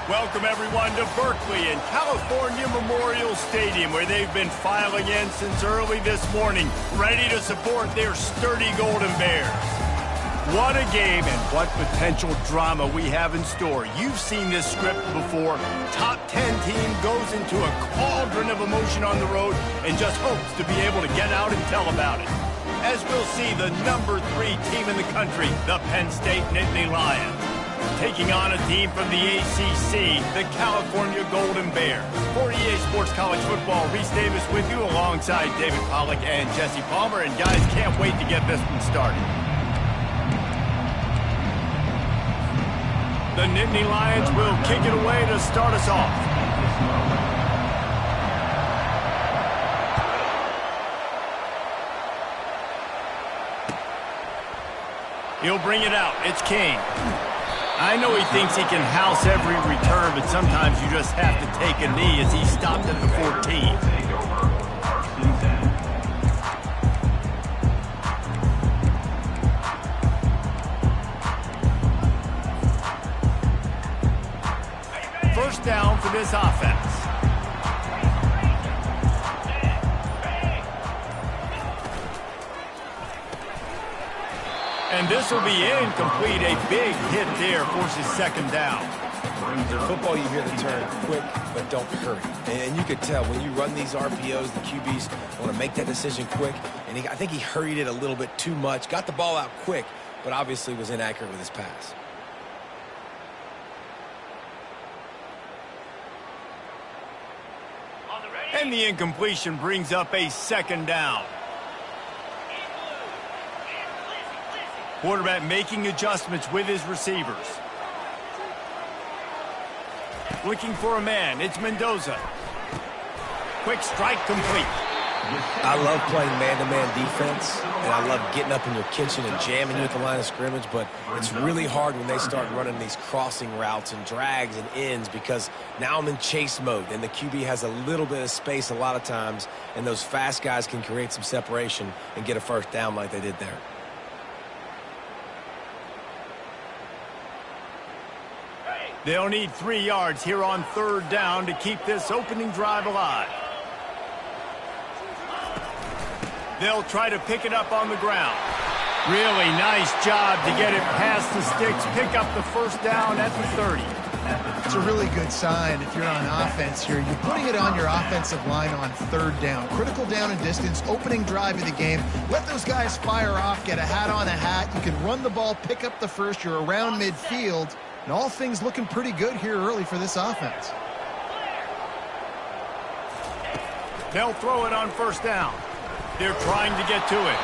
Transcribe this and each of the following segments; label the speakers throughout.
Speaker 1: Welcome, everyone, to Berkeley and California Memorial Stadium, where they've been filing in since early this morning, ready to support their sturdy Golden Bears. What a game and what potential drama we have in store. You've seen this script before. Top 10 team goes into a cauldron of emotion on the road and just hopes to be able to get out and tell about it. As we'll see, the number 3 team in the country, the Penn State Nittany Lions, taking on a team from the ACC, the California Golden Bears. For EA Sports College Football, Reese Davis with you alongside David Pollack and Jesse Palmer. And guys, can't wait to get this one started. The Nittany Lions will kick it away to start us off. He'll bring it out. It's King. I know he thinks he can house every return, but sometimes you just have to take a knee as he stopped at the 14. First down for this offense. And this will be incomplete. A big hit there forces second down.
Speaker 2: In football, you hear the term quick, but don't hurry. And you could tell when you run these RPOs, the QBs want to make that decision quick. And I think he hurried it a little bit too much. Got the ball out quick, but obviously was inaccurate with his pass.
Speaker 1: And the incompletion brings up a second down. Quarterback making adjustments with his receivers. Looking for a man. It's Mendoza. Quick strike complete.
Speaker 2: I love playing man-to-man defense, and I love getting up in your kitchen and jamming you at the line of scrimmage, but it's really hard when they start running these crossing routes and drags and ends because now I'm in chase mode, and the QB has a little bit of space a lot of times, and those fast guys can create some separation and get a first down like they did there.
Speaker 1: They'll need 3 yards here on third down to keep this opening drive alive. They'll try to pick it up on the ground. Really nice job to get it past the sticks, pick up the first down at the 30.
Speaker 3: It's a really good sign if you're on offense here. You're putting it on your offensive line on third down. Critical down and distance, opening drive of the game. Let those guys fire off, get a hat on a hat. You can run the ball, pick up the first. You're around midfield. And all things looking pretty good here early for this offense.
Speaker 1: They'll throw it on first down. They're trying to get to it.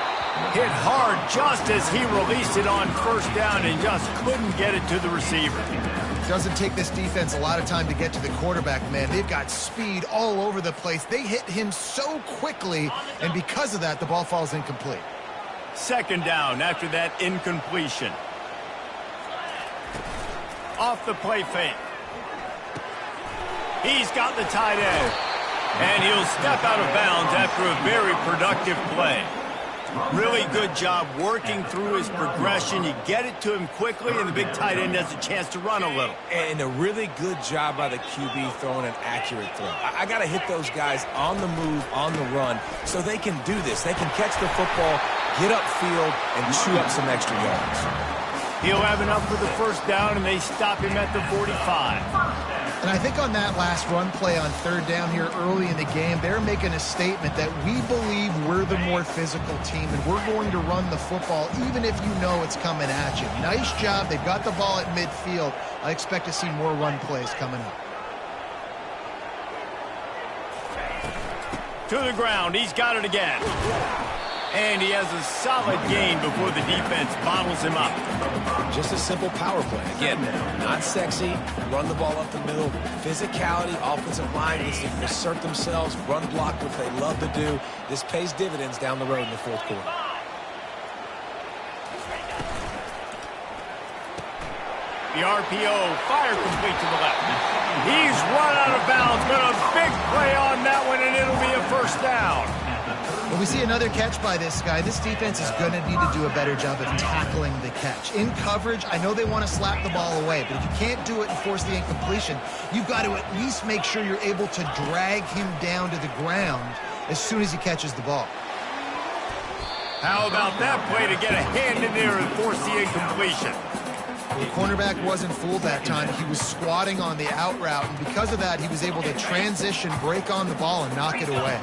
Speaker 1: Hit hard just as he released it on first down and just couldn't get it to the receiver.
Speaker 3: Doesn't take this defense a lot of time to get to the quarterback, man. They've got speed all over the place. They hit him so quickly, and because of that, the ball falls incomplete.
Speaker 1: Second down after that incompletion. Off the play fake. He's got the tight end. And he'll step out of bounds after a very productive play. Really good job working through his progression. You get it to him quickly, and the big tight end has a chance to run a little.
Speaker 2: And a really good job by the QB throwing an accurate throw. I got to hit those guys on the move, on the run, so they can do this. They can catch the football, get upfield, and chew up some extra yards.
Speaker 1: He'll have enough for the first down, and they stop him at the 45.
Speaker 3: And I think on that last run play on third down here early in the game, they're making a statement that we believe we're the more physical team, and we're going to run the football even if you know it's coming at you. Nice job. They've got the ball at midfield. I expect to see more run plays coming up.
Speaker 1: To the ground. He's got it again. And he has a solid gain before the defense bottles him up.
Speaker 2: Just a simple power play. Again, not sexy, run the ball up the middle. Physicality, offensive line needs to assert themselves, run block, which they love to do. This pays dividends down the road in the fourth quarter.
Speaker 1: The RPO, fire complete to the left. He's run out of bounds, but a big play on that one, and it'll be a first down.
Speaker 3: When we see another catch by this guy, this defense is going to need to do a better job of tackling the catch. In coverage, I know they want to slap the ball away, but if you can't do it and force the incompletion, you've got to at least make sure you're able to drag him down to the ground as soon as he catches the ball.
Speaker 1: How about that play to get a hand in there and force the incompletion?
Speaker 3: The cornerback wasn't fooled that time. He was squatting on the out route, and because of that, he was able to transition, break on the ball, and knock it away.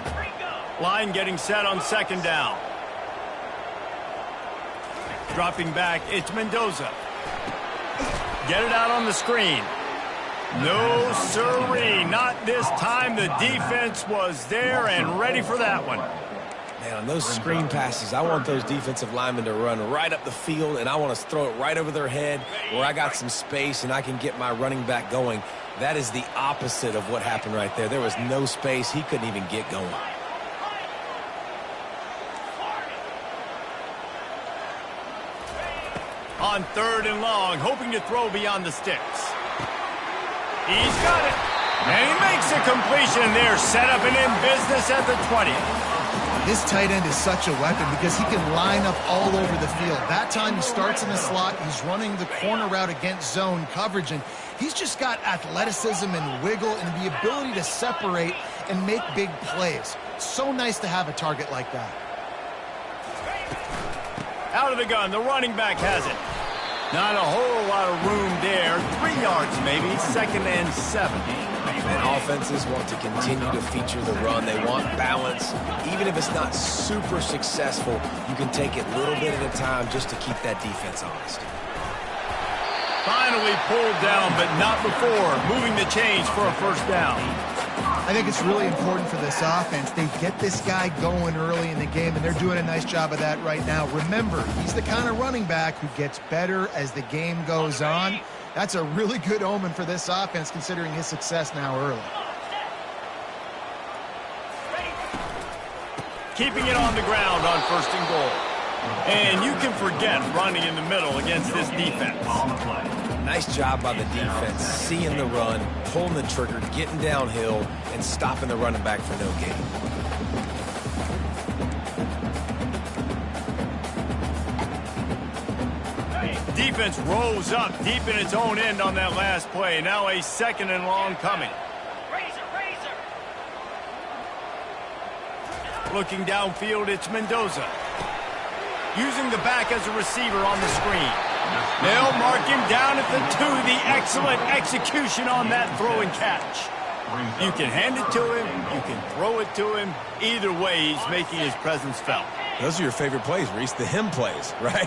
Speaker 1: Line getting set on second down. Dropping back, it's Mendoza. Get it out on the screen. No sirree, not this time. The defense was there and ready for that one.
Speaker 2: Man, on those screen passes, I want those defensive linemen to run right up the field, and I want to throw it right over their head where I got some space and I can get my running back going. That is the opposite of what happened right there. There was no space. He couldn't even get going.
Speaker 1: On third and long, hoping to throw beyond the sticks. He's got it. And he makes a completion there. Set up and in business at the 20.
Speaker 3: This tight end is such a weapon because he can line up all over the field. That time he starts in the slot. He's running the corner route against zone coverage, and he's just got athleticism and wiggle and the ability to separate and make big plays. So nice to have a target like that.
Speaker 1: Out of the gun, the running back has it. Not a whole lot of room there. 3 yards maybe, 2nd and 7.
Speaker 2: And offenses want to continue to feature the run. They want balance. Even if it's not super successful, you can take it little bit at a time just to keep that defense honest.
Speaker 1: Finally pulled down, but not before. Moving the chains for a first down.
Speaker 3: I think it's really important for this offense. They get this guy going early in the game, and they're doing a nice job of that right now. Remember, he's the kind of running back who gets better as the game goes on. That's a really good omen for this offense, considering his success now early.
Speaker 1: Keeping it on the ground on 1st and goal. And you can forget running in the middle against this defense.
Speaker 2: Nice job by the defense, seeing the run, pulling the trigger, getting downhill, and stopping the running back for no gain.
Speaker 1: Defense rose up deep in its own end on that last play. Now a 2nd and long coming. Looking downfield, it's Mendoza. Using the back as a receiver on the screen. They'll mark him down at the 2. The excellent execution on that throw and catch. You can hand it to him. You can throw it to him. Either way, he's making his presence felt.
Speaker 2: Those are your favorite plays, Reese, the him plays, right?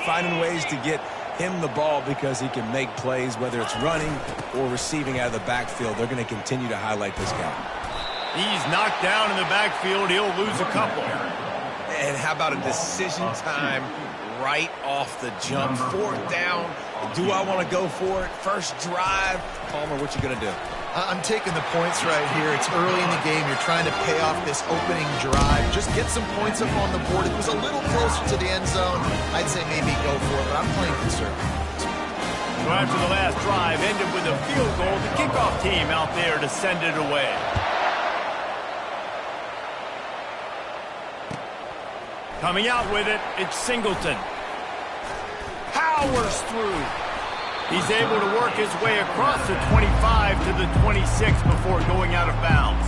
Speaker 2: Finding ways to get him the ball because he can make plays, whether it's running or receiving out of the backfield. They're going to continue to highlight this guy.
Speaker 1: He's knocked down in the backfield. He'll lose a couple.
Speaker 2: And how about a decision time right off the jump? 4th down. Do I want to go for it? First drive. Palmer, what you going to do?
Speaker 3: I'm taking the points right here. It's early in the game. You're trying to pay off this opening drive. Just get some points up on the board. It was a little closer to the end zone. I'd say maybe go for it, but I'm playing conservative.
Speaker 1: So after the last drive ended with a field goal, the kickoff team out there to send it away. Coming out with it, it's Singleton. Powers through. He's able to work his way across the 25 to the 26 before going out of bounds.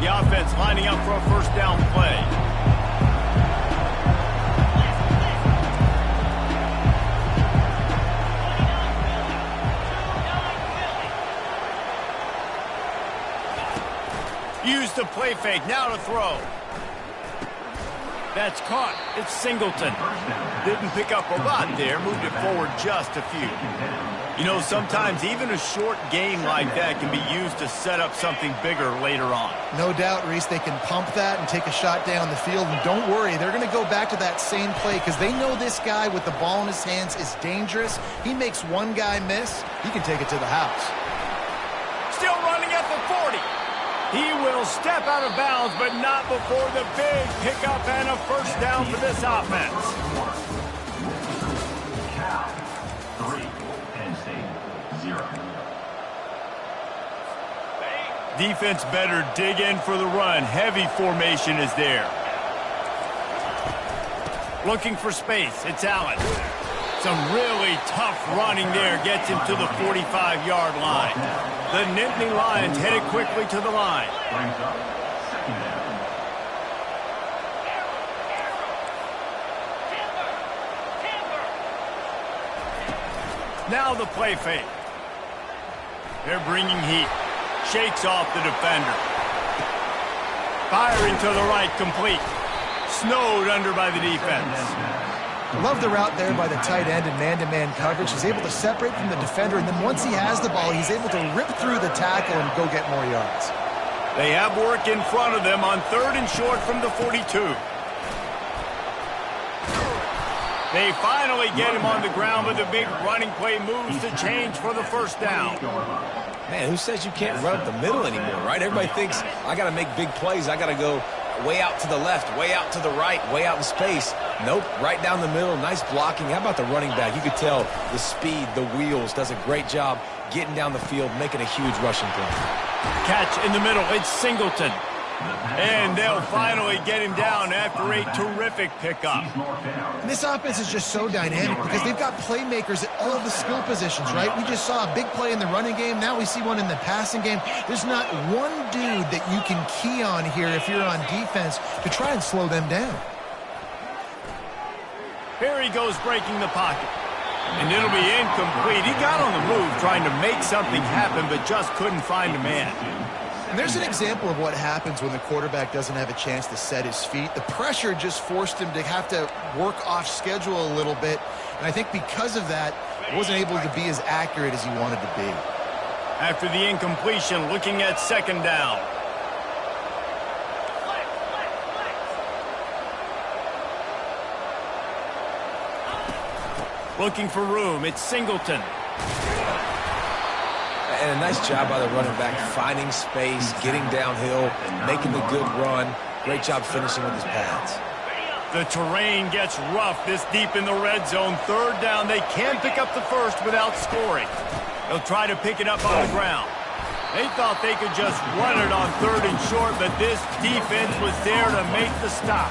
Speaker 1: The offense lining up for a first down play. Use the play fake, now to throw. That's caught. It's Singleton. Didn't pick up a lot there. Moved it forward just a few. You know, sometimes even a short game like that can be used to set up something bigger later on.
Speaker 3: No doubt, Reese, they can pump that and take a shot down the field. And don't worry, they're going to go back to that same play because they know this guy with the ball in his hands is dangerous. He makes one guy miss, he can take it to the house.
Speaker 1: Still running at the 40. He will step out of bounds, but not before the big pickup and a first down for this offense.
Speaker 4: Cal, 3, Penn State, 0.
Speaker 1: Defense better dig in for the run. Heavy formation is there. Looking for space. It's Allen. Some really tough running there. Gets him to the 45-yard line. The Nittany Lions headed quickly to the line. Now the play fake. They're bringing heat. Shakes off the defender. Firing to the right, complete. Snowed under by the defense.
Speaker 3: Love the route there by the tight end in man-to-man coverage. He's able to separate from the defender, and then once he has the ball, he's able to rip through the tackle and go get more yards.
Speaker 1: They have work in front of them on 3rd and short from the 42. They finally get him on the ground, but the big running play moves to change for the first down.
Speaker 2: Man, who says you can't run up the middle anymore, right? Everybody thinks, I got to make big plays. I got to go way out to the left, way out to the right, way out in space. Nope, right down the middle, nice blocking. How about the running back? You could tell the speed, the wheels, does a great job getting down the field, making a huge rushing play.
Speaker 1: Catch in the middle, it's Singleton. And they'll finally get him down after a terrific pickup.
Speaker 3: And this offense is just so dynamic because they've got playmakers at all the skill positions, right? We just saw a big play in the running game. Now we see one in the passing game. There's not one dude that you can key on here if you're on defense to try and slow them down.
Speaker 1: Here he goes breaking the pocket. And it'll be incomplete. He got on the move trying to make something happen, but just couldn't find a man.
Speaker 3: And there's an example of what happens when the quarterback doesn't have a chance to set his feet. The pressure just forced him to have to work off schedule a little bit. And I think because of that, he wasn't able to be as accurate as he wanted to be.
Speaker 1: After the incompletion, looking at 2nd down. Looking for room, it's Singleton.
Speaker 2: And a nice job by the running back, finding space, getting downhill, making the good run. Great job finishing with his pads.
Speaker 1: The terrain gets rough this deep in the red zone. 3rd down, they can't pick up the first without scoring. They'll try to pick it up on the ground. They thought they could just run it on 3rd and short, but this defense was there to make the stop.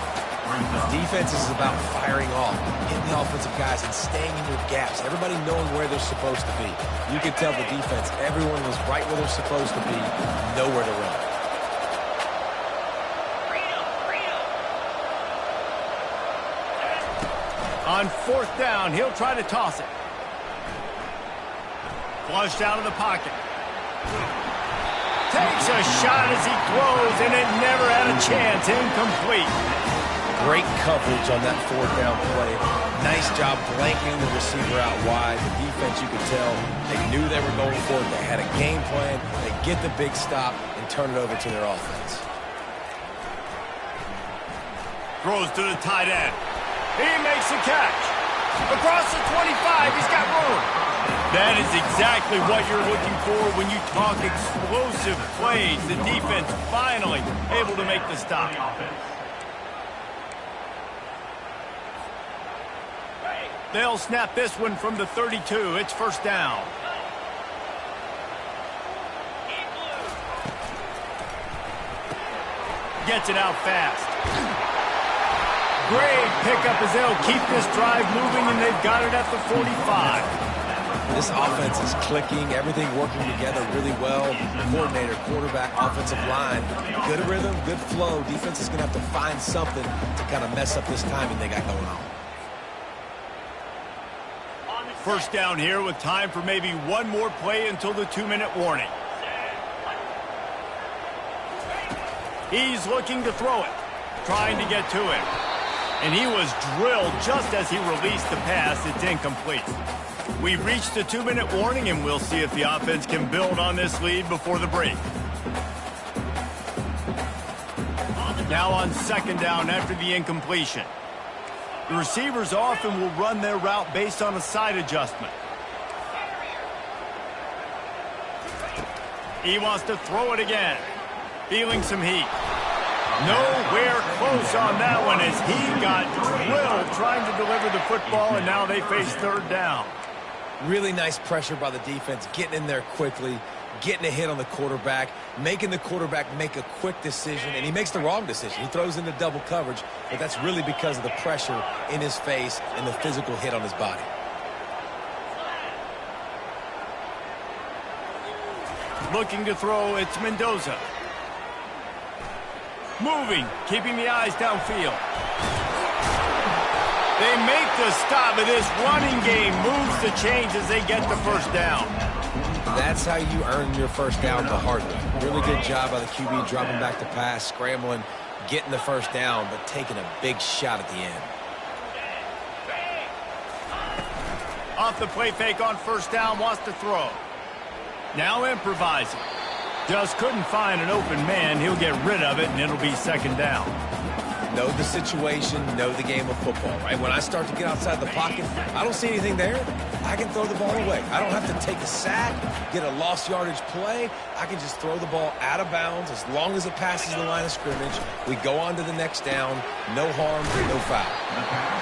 Speaker 2: Defense is about firing off, hitting the offensive guys and staying in your gaps. Everybody knowing where they're supposed to be. You could tell the defense, everyone was right where they're supposed to be, nowhere to run.
Speaker 1: On 4th down, he'll try to toss it. Flushed out of the pocket. Takes a shot as he throws, and it never had a chance. Incomplete.
Speaker 2: Great coverage on that 4th down play. Nice job blanking the receiver out wide. The defense, you could tell, they knew they were going for it. They had a game plan. They get the big stop and turn it over to their offense.
Speaker 1: Throws to the tight end. He makes the catch. Across the 25, he's got room. That is exactly what you're looking for when you talk explosive plays. The defense finally able to make the stop. They'll snap this one from the 32. It's 1st down. Gets it out fast. Great pickup as they'll keep this drive moving, and they've got it at the 45.
Speaker 2: This offense is clicking, everything working together really well. Coordinator, quarterback, offensive line. Good rhythm, good flow. Defense is going to have to find something to kind of mess up this timing they got going on.
Speaker 1: 1st down here with time for maybe one more play until the 2-minute warning. He's looking to throw it, trying to get to it. And he was drilled just as he released the pass. It's incomplete. We've reached the 2-minute warning, and we'll see if the offense can build on this lead before the break. Now on 2nd down after the incompletion. The receivers often will run their route based on a side adjustment. He wants to throw it again. Feeling some heat. Nowhere close on that one as he got drilled trying to deliver the football, and now they face 3rd down.
Speaker 2: Really nice pressure by the defense, getting in there quickly, getting a hit on the quarterback, making the quarterback make a quick decision, and he makes the wrong decision. He throws into double coverage, but that's really because of the pressure in his face and the physical hit on his body.
Speaker 1: Looking to throw, it's Mendoza. Moving, keeping the eyes downfield. They make the stop, and this running game moves the chains as they get the first down.
Speaker 2: That's how you earn your first down the hard way. Really good job by the QB dropping back to pass, scrambling, getting the first down, but taking a big shot at the end.
Speaker 1: Off the play fake on first down, wants to throw. Now improvising. Just couldn't find an open man. He'll get rid of it, and it'll be second down.
Speaker 2: Know the situation, know the game of football, right? When I start to get outside the pocket, I don't see anything there. I can throw the ball away. I don't have to take a sack, get a lost yardage play. I can just throw the ball out of bounds as long as it passes the line of scrimmage. We go on to the next down. No harm, no foul.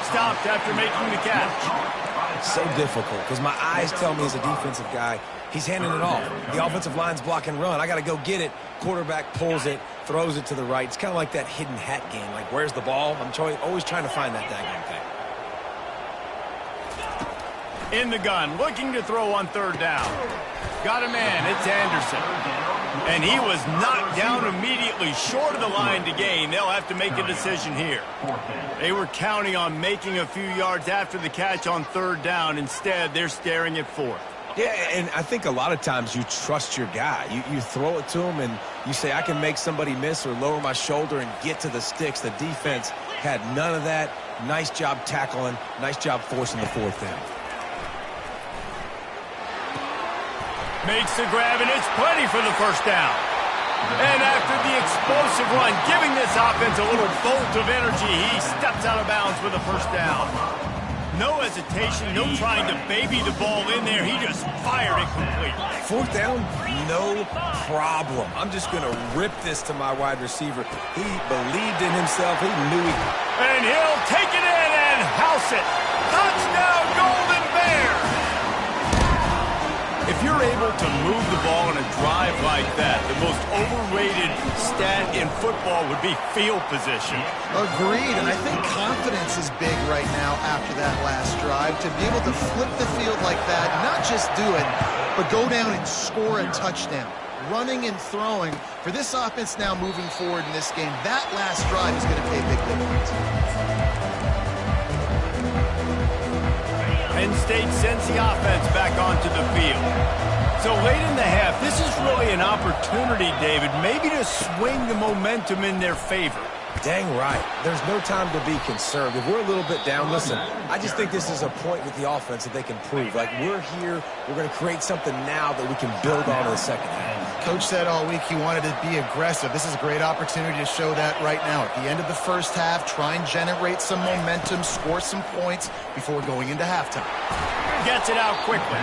Speaker 1: Stopped after making the catch.
Speaker 2: So difficult because my eyes tell me as a defensive guy, he's handing it off. The offensive line's block and run. I got to go get it. Quarterback pulls it, throws it to the right. It's kind of like that hidden hat game. Like, where's the ball? I'm always trying to find that daggone thing.
Speaker 1: In the gun, looking to throw on third down. Got a man, it's Anderson. And he was knocked down immediately short of the line to gain. They'll have to make a decision here. They were counting on making a few yards after the catch on third down. Instead, they're staring at fourth.
Speaker 2: Yeah, and I think a lot of times you trust your guy. You throw it to him and you say, I can make somebody miss or lower my shoulder and get to the sticks. The defense had none of that. Nice job tackling. Nice job forcing the fourth down.
Speaker 1: Makes the grab, and it's plenty for the first down. And after the explosive run, giving this offense a little bolt of energy, he steps out of bounds with a first down. No hesitation, no trying to baby the ball in there. He just fired it complete.
Speaker 2: Fourth down, no problem. I'm just going to rip this to my wide receiver. He believed in himself. He knew he...
Speaker 1: And he'll take it in and house it. Touchdown, Golden Bears! If you're able to move the ball in a drive like that, the most overrated stat in football would be field position.
Speaker 3: Agreed, and I think confidence is big right now after that last drive. To be able to flip the field like that, not just do it, but go down and score a touchdown. Running and throwing. For this offense now moving forward in this game, that last drive is going to pay big dividends.
Speaker 1: Penn State sends the offense back onto the field. So late in the half, this is really an opportunity, David, maybe to swing the momentum in their favor.
Speaker 2: Dang right. There's no time to be concerned. If we're a little bit down, listen, I just think this is a point with the offense that they can prove. Like, we're here, we're going to create something now that we can build on in the second half.
Speaker 3: Coach said all week he wanted to be aggressive. This is a great opportunity to show that right now. At the end of the first half, try and generate some momentum, score some points before going into halftime.
Speaker 1: Gets it out quickly.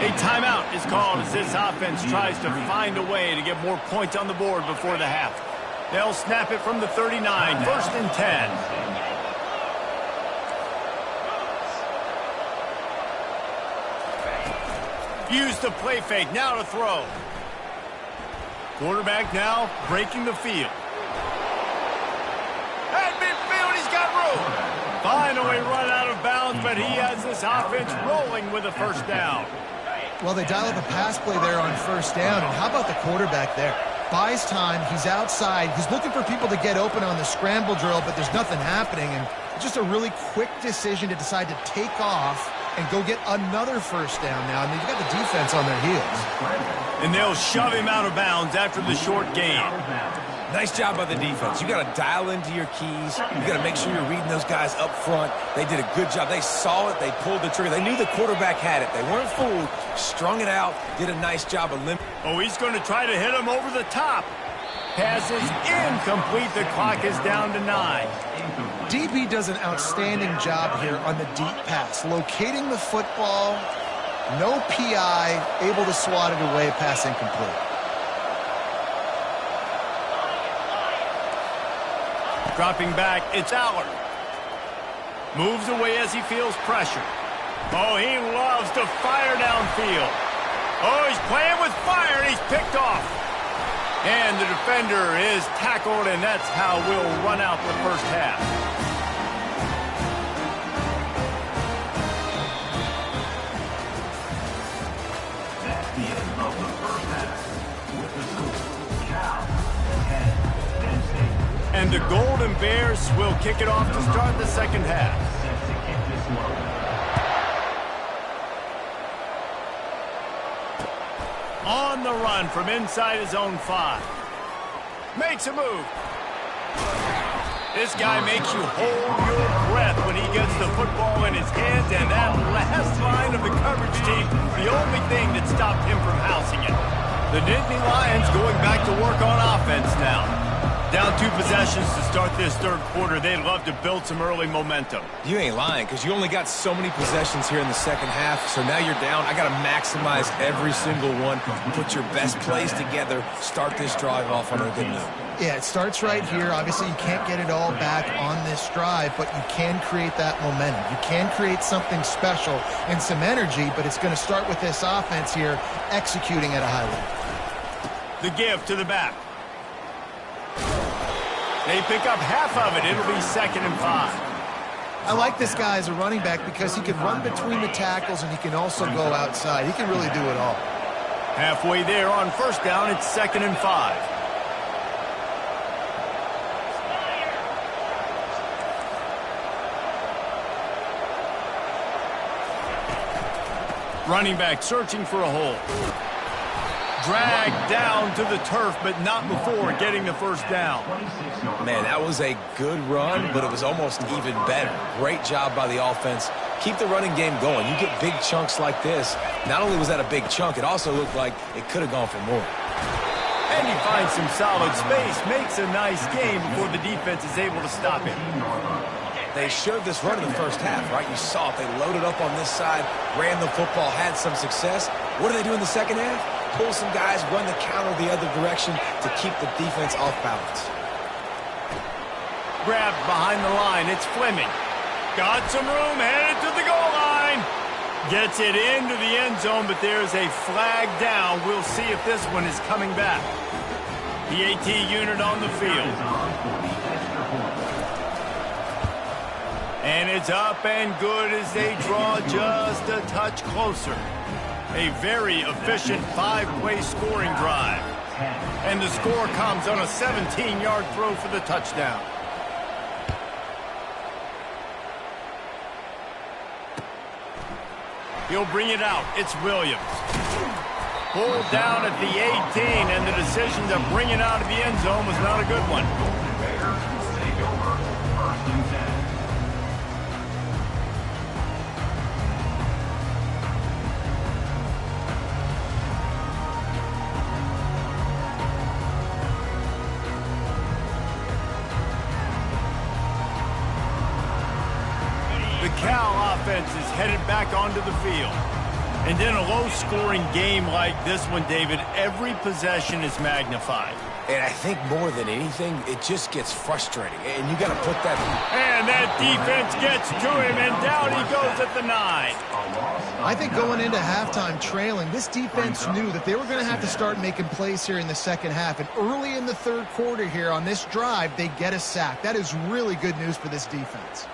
Speaker 1: A timeout is called as this offense tries to find a way to get more points on the board before the half. They'll snap it from the 39, first and 10. Use the play fake, now to throw. Quarterback now breaking the field. At midfield, he's got room. Finally run out of bounds, but he has this offense rolling with a first down.
Speaker 3: Well, they dial up a pass play there on first down, and how about the quarterback there? Buys time, he's outside, he's looking for people to get open on the scramble drill, but there's nothing happening, and just a really quick decision to decide to take off and go get another first down now. I mean, you've got the defense on their heels.
Speaker 1: And they'll shove him out of bounds after the short gain.
Speaker 2: Nice job by the defense. You got to dial into your keys. You got to make sure you're reading those guys up front. They did a good job. They saw it. They pulled the trigger. They knew the quarterback had it. They weren't fooled. Strung it out. Did a nice job of limiting.
Speaker 1: Oh, he's going to try to hit him over the top. Pass is incomplete. The clock is down to 9.
Speaker 3: DB does an outstanding job here on the deep pass. Locating the football, no PI, able to swat it away, pass incomplete.
Speaker 1: Dropping back, it's Aller. Moves away as he feels pressure. Oh, he loves to fire downfield. Oh, he's playing with fire, and he's picked off. And the defender is tackled, and that's how we'll run out the first half.
Speaker 4: That's the end of the first half. With the score, Cal 10, Penn State.
Speaker 1: And the Golden Bears will kick it off to start the second half.
Speaker 4: Set to kick this one.
Speaker 1: On the run from inside his own 5. Makes a move. This guy makes you hold your breath when he gets the football in his hands, and that last line of the coverage team, the only thing that stopped him from housing it. The Nittany Lions going back to work on offense now. Down 2 possessions to start this third quarter. They'd love to build some early momentum.
Speaker 2: You ain't lying, because you only got so many possessions here in the second half, so now you're down. I got to maximize every single one, put your best plays together, start this drive off on a good note.
Speaker 3: Yeah, it starts right here. Obviously, you can't get it all back on this drive, but you can create that momentum. You can create something special and some energy, but it's going to start with this offense here executing at a high level.
Speaker 1: The give to the back. They pick up half of it. It'll be 2nd and 5.
Speaker 3: I like this guy as a running back because he can run between the tackles and he can also go outside. He can really do it all.
Speaker 1: Halfway there on first down, it's 2nd and 5. Running back searching for a hole. Dragged down to the turf, but not before getting the first down.
Speaker 2: Man, that was a good run, but it was almost even better. Great job by the offense. Keep the running game going. You get big chunks like this. Not only was that a big chunk, it also looked like it could have gone for more.
Speaker 1: And he finds some solid space, makes a nice game before the defense is able to stop him.
Speaker 2: They showed this run in the first half, right? You saw it. They loaded up on this side, ran the football, had some success. What do they do in the second half? Pull some guys, run the counter the other direction to keep the defense off balance.
Speaker 1: Grabbed behind the line. It's Fleming. Got some room, headed to the goal line. Gets it into the end zone, but there's a flag down. We'll see if this one is coming back. The AT unit on the field. And it's up and good as they draw just a touch closer. A very efficient 5-play scoring drive. And the score comes on a 17-yard throw for the touchdown. He'll bring it out. It's Williams. Pulled down at the 18, and the decision to bring it out of the end zone was not a good one. The Cal offense is headed back onto the field. And in a low-scoring game like this one, David, every possession is magnified.
Speaker 2: And I think more than anything, it just gets frustrating. And you got to put that...
Speaker 1: And that defense gets to him, and down he goes at the 9.
Speaker 3: I think going into halftime trailing, this defense knew that they were going to have to start making plays here in the second half. And early in the third quarter here on this drive, they get a sack. That is really good news for this defense.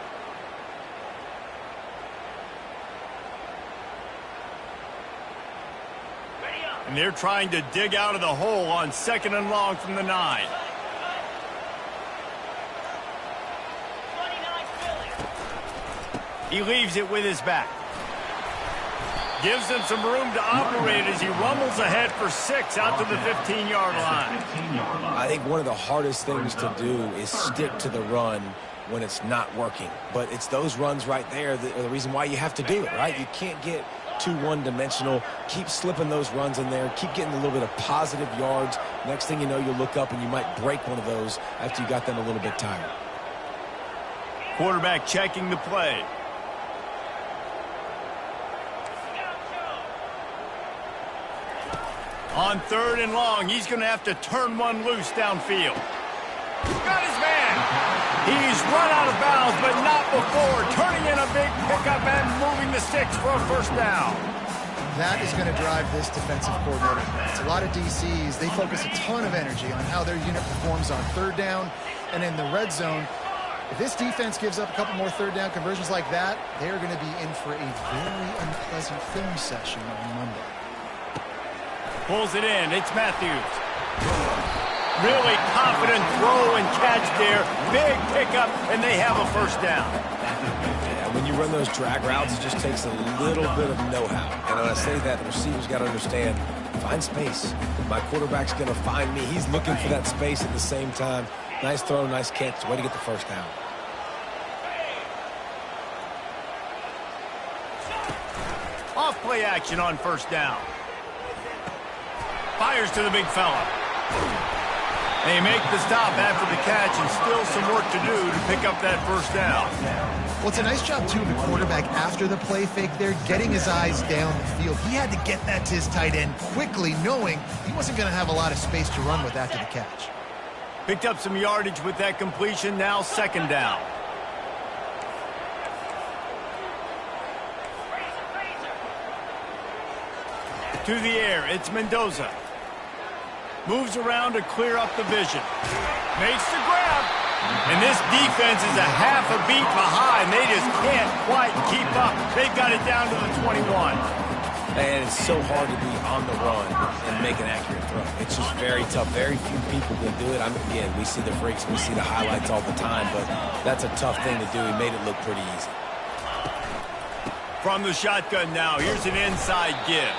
Speaker 1: And they're trying to dig out of the hole on 2nd and long from the 9. He leaves it with his back. Gives him some room to operate as he rumbles ahead for 6 out to the 15-yard line.
Speaker 2: I think one of the hardest things to do is stick to the run when it's not working. But it's those runs right there that are the reason why you have to do it, right? You can't get too one-dimensional. Keep slipping those runs in there. Keep getting a little bit of positive yards. Next thing you know, you'll look up and you might break one of those after you got them a little bit tired.
Speaker 1: Quarterback checking the play. On 3rd and long, he's going to have to turn one loose downfield. Got his man. He's run out of bounds, but not before turning in a big pickup and moving the sticks for a first down.
Speaker 3: That is going to drive this defensive coordinator. It's a lot of DCs. They focus a ton of energy on how their unit performs on third down and in the red zone. If this defense gives up a couple more third down conversions like that, they are going to be in for a very unpleasant film session on Monday.
Speaker 1: Pulls it in. It's Matthews. Really confident throw and catch there. Big pickup, and they have a first down.
Speaker 2: When you run those drag routes, it just takes a little bit of know-how. And when I say that, the receivers got to understand, find space. My quarterback's going to find me. He's looking for that space at the same time. Nice throw, nice catch. Way to get the first down.
Speaker 1: Off play action on first down. Fires to the big fella. They make the stop after the catch, and still some work to do to pick up that first down.
Speaker 3: Well, it's a nice job, too, of the quarterback after the play fake there, getting his eyes down the field. He had to get that to his tight end quickly, knowing he wasn't going to have a lot of space to run with after the catch.
Speaker 1: Picked up some yardage with that completion, now second down. To the air, it's Mendoza. Moves around to clear up the vision. Makes the grab. And this defense is a half a beat behind. They just can't quite keep up. They've got it down to the 21.
Speaker 2: And it's so hard to be on the run and make an accurate throw. It's just very tough. Very few people can do it. I mean, again, we see the freaks, we see the highlights all the time, but that's a tough thing to do. He made it look pretty easy.
Speaker 1: From the shotgun now, here's an inside give.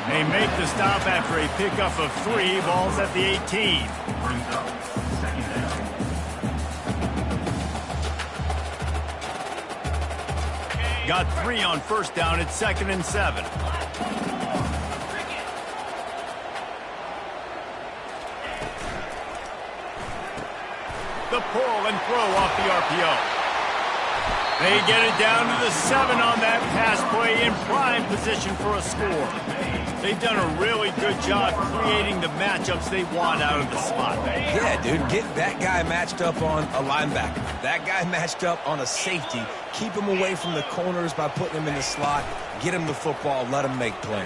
Speaker 1: They make the stop after a pickup of 3. Ball's at the 18. Got 3 on first down. It's 2nd and 7. The pull and throw off the RPO. They get it down to the 7 on that pass play, in prime position for a score. They've done a really good job creating the matchups they want out of the slot.
Speaker 2: Yeah, dude, get that guy matched up on a linebacker. That guy matched up on a safety. Keep him away from the corners by putting him in the slot. Get him the football. Let him make plays.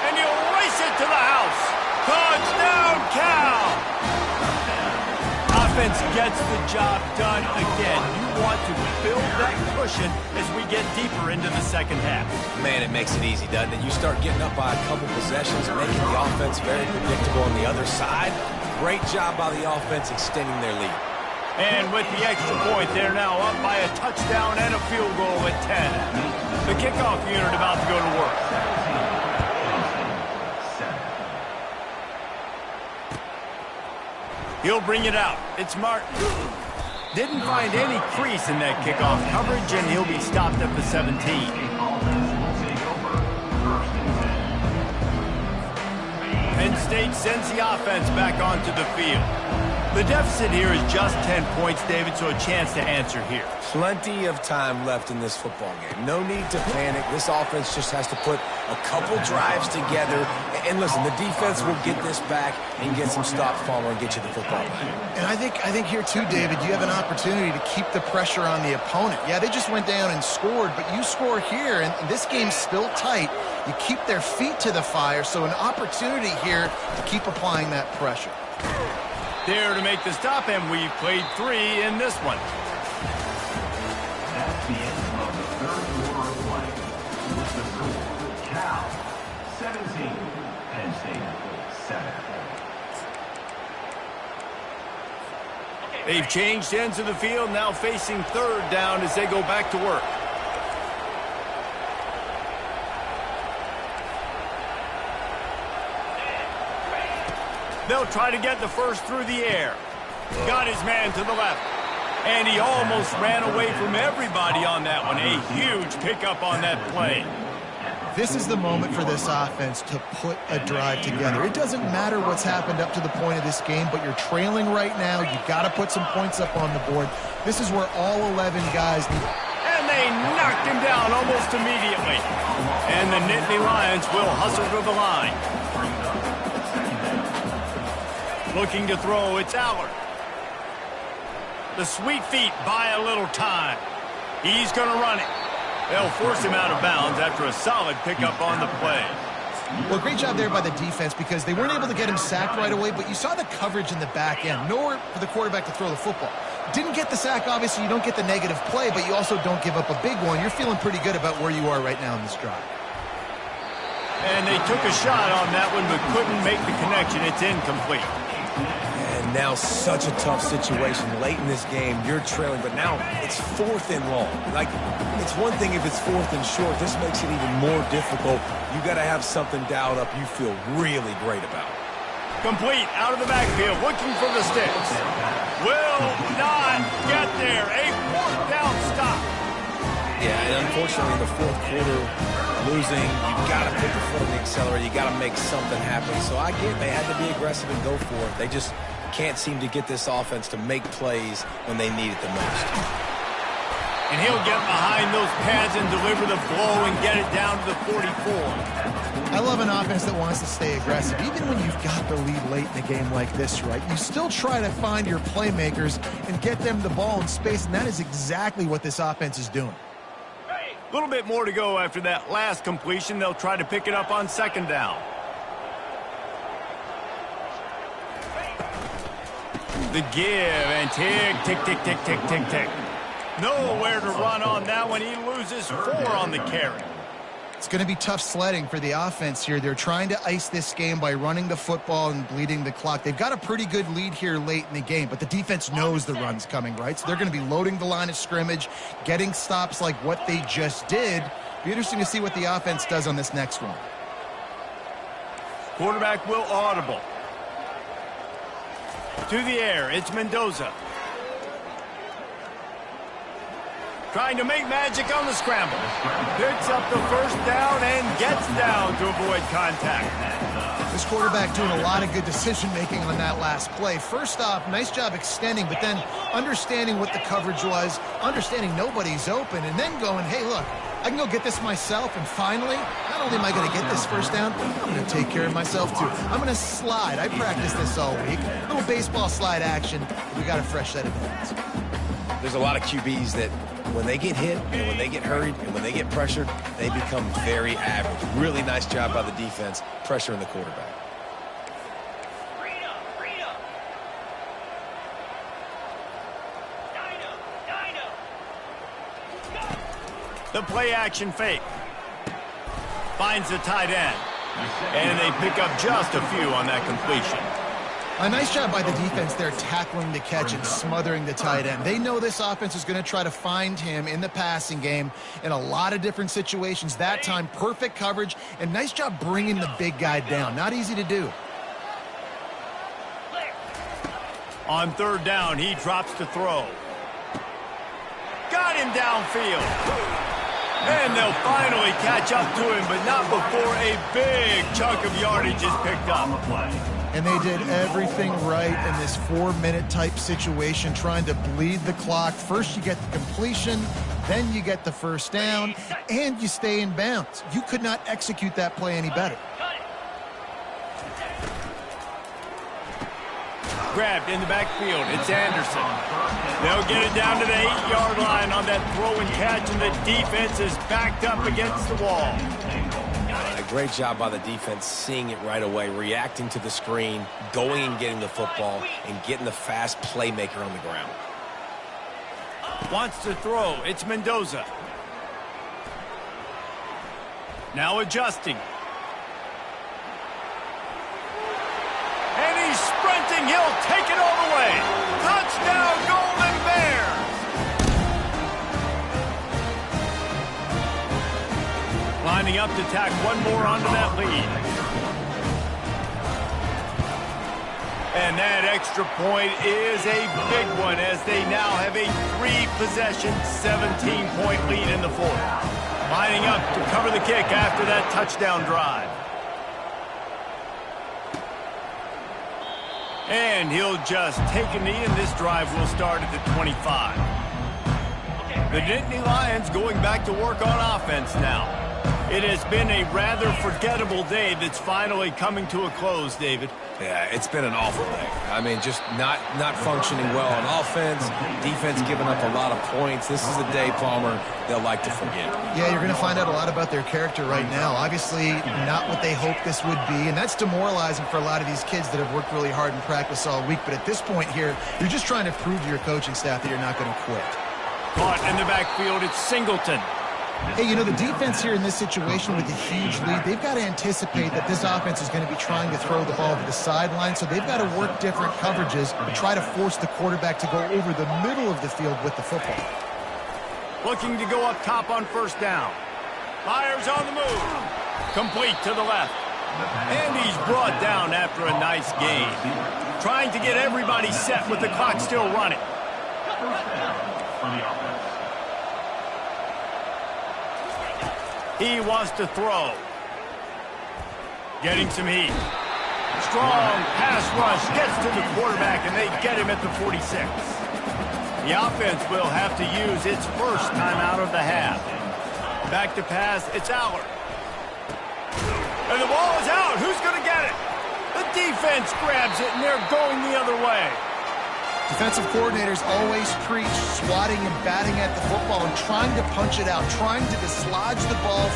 Speaker 1: And he'll race it to the house. Touchdown, Cal! Offense gets the job done again. You want to build that cushion as we get deeper into the second half.
Speaker 2: Man, it makes it easy, doesn't it? You start getting up by a couple possessions, making the offense very predictable on the other side. Great job by the offense extending their lead.
Speaker 1: And with the extra point, they're now up by a touchdown and a field goal at 10. The kickoff unit about to go to work. He'll bring it out. It's Martin. Didn't find any crease in that kickoff coverage, and he'll be stopped at the 17. Penn State sends the offense back onto the field. The deficit here is just 10 points, David, so a chance to answer here.
Speaker 2: Plenty of time left in this football game. No need to panic. This offense just has to put a couple drives together. And listen, the defense will get this back and get some stops, Palmer, and get you the football back.
Speaker 3: And I think here too, David, you have an opportunity to keep the pressure on the opponent. Yeah, they just went down and scored, but you score here, and this game's still tight. You keep their feet to the fire, so an opportunity here to keep applying that pressure.
Speaker 1: There to make the stop, and we've played 3 in this one.
Speaker 4: That's the end of the third quarter of play. With the score, Cal 17, Penn State 7.
Speaker 1: They've changed ends of the field, now facing third down as they go back to work. They'll try to get the first through the air. Got his man to the left. And he almost ran away from everybody on that one. A huge pickup on that play.
Speaker 3: This is the moment for this offense to put a drive together. It doesn't matter what's happened up to the point of this game, but you're trailing right now. You've got to put some points up on the board. This is where all 11 guys need.
Speaker 1: And they knocked him down almost immediately. And the Nittany Lions will hustle to the line. Looking to throw, it's Allard. The sweet feet buy a little time. He's going to run it. They'll force him out of bounds after a solid pickup on the play.
Speaker 3: Well, great job there by the defense because they weren't able to get him sacked right away, but you saw the coverage in the back end. Nowhere for the quarterback to throw the football. Didn't get the sack, obviously. You don't get the negative play, but you also don't give up a big one. You're feeling pretty good about where you are right now in this drive.
Speaker 1: And they took a shot on that one, but couldn't make the connection. It's incomplete.
Speaker 2: And now such a tough situation. Late in this game, you're trailing, but now it's 4th and long. Like, it's one thing if it's 4th and short. This makes it even more difficult. You got to have something dialed up you feel really great about.
Speaker 1: Complete out of the backfield, looking for the sticks. Will not get there. A 4th down stop.
Speaker 2: Yeah, and unfortunately in the 4th quarter, losing, you got to put the foot on the accelerator. You got to make something happen. So I get they had to be aggressive and go for it. They just can't seem to get this offense to make plays when they need it the most.
Speaker 1: And he'll get behind those pads and deliver the blow and get it down to the 44.
Speaker 3: I love an offense that wants to stay aggressive. Even when you've got the lead late in a game like this, right, you still try to find your playmakers and get them the ball in space, and that is exactly what this offense is doing.
Speaker 1: A little bit more to go after that last completion. They'll try to pick it up on 2nd down. The give and tick, tick, tick, tick, tick, tick, tick. Nowhere to run on that one. He loses 4 on the carry.
Speaker 3: It's going to be tough sledding for the offense here. They're trying to ice this game by running the football and bleeding the clock. They've got a pretty good lead here late in the game, but the defense knows the run's coming, right? So they're going to be loading the line of scrimmage, getting stops like what they just did. Be interesting to see what the offense does on this next one.
Speaker 1: Quarterback will audible. To the air, it's Mendoza. Trying to make magic on the scramble. Picks up the 1st down and gets down to avoid contact.
Speaker 3: This quarterback doing a lot of good decision-making on that last play. First off, nice job extending, but then understanding what the coverage was, understanding nobody's open, and then going, hey, look, I can go get this myself, and finally, not only am I going to get this 1st down, I'm going to take care of myself, too. I'm going to slide. I practiced this all week. A little baseball slide action. We got a fresh set of hands.
Speaker 2: There's a lot of QBs that when they get hit and when they get hurried and when they get pressured, they become very average. Really nice job by the defense, pressuring the quarterback.
Speaker 1: The play action fake. Finds the tight end. And they pick up just a few on that completion.
Speaker 3: A nice job by the defense there tackling the catch and smothering the tight end. They know this offense is going to try to find him in the passing game in a lot of different situations. That time, perfect coverage, and nice job bringing the big guy down. Not easy to do.
Speaker 1: On 3rd down, he drops to throw. Got him downfield. And they'll finally catch up to him, but not before a big chunk of yardage is picked up.
Speaker 3: And they did everything right in this 4-minute type situation, trying to bleed the clock. First you get the completion, then you get the 1st down, and you stay in bounds. You could not execute that play any better.
Speaker 1: Grabbed in the backfield. It's Anderson. They'll get it down to the 8-yard line on that throw and catch, and the defense is backed up against the wall.
Speaker 2: A great job by the defense, seeing it right away, reacting to the screen, going and getting the football, and getting the fast playmaker on the ground.
Speaker 1: Wants to throw. It's Mendoza. Now adjusting. And he's sprinting. He'll take it all the way. Touchdown, Golden Bears! Lining up to tack one more onto that lead. And that extra point is a big one as they now have a 3-possession, 17-point lead in the 4th. Lining up to cover the kick after that touchdown drive. And he'll just take a knee, and this drive will start at the 25. The Nittany Lions going back to work on offense now. It has been a rather forgettable day that's finally coming to a close, David.
Speaker 2: Yeah, it's been an awful day. I mean, just not functioning well on offense, defense giving up a lot of points. This is a day, Palmer, they'll like to forget.
Speaker 3: Yeah, you're going to find out a lot about their character right now. Obviously, not what they hoped this would be, and that's demoralizing for a lot of these kids that have worked really hard in practice all week. But at this point here, you're just trying to prove to your coaching staff that you're not going to quit.
Speaker 1: Caught in the backfield, it's Singleton.
Speaker 3: Hey, you know, the defense here in this situation with a huge lead, they've got to anticipate that this offense is going to be trying to throw the ball to the sideline, so they've got to work different coverages and try to force the quarterback to go over the middle of the field with the football.
Speaker 1: Looking to go up top on first down. Fires on the move. Complete to the left. And he's brought down after a nice gain. Trying to get everybody set with the clock still running. He wants to throw. Getting some heat. Strong pass rush gets to the quarterback, and they get him at the 46. The offense will have to use its first timeout of the half. Back to pass, it's Aller. And the ball is out. Who's going to get it? The defense grabs it, and they're going the other way.
Speaker 3: Defensive coordinators always preach swatting and batting at the football and trying to punch it out, trying to dislodge the ball.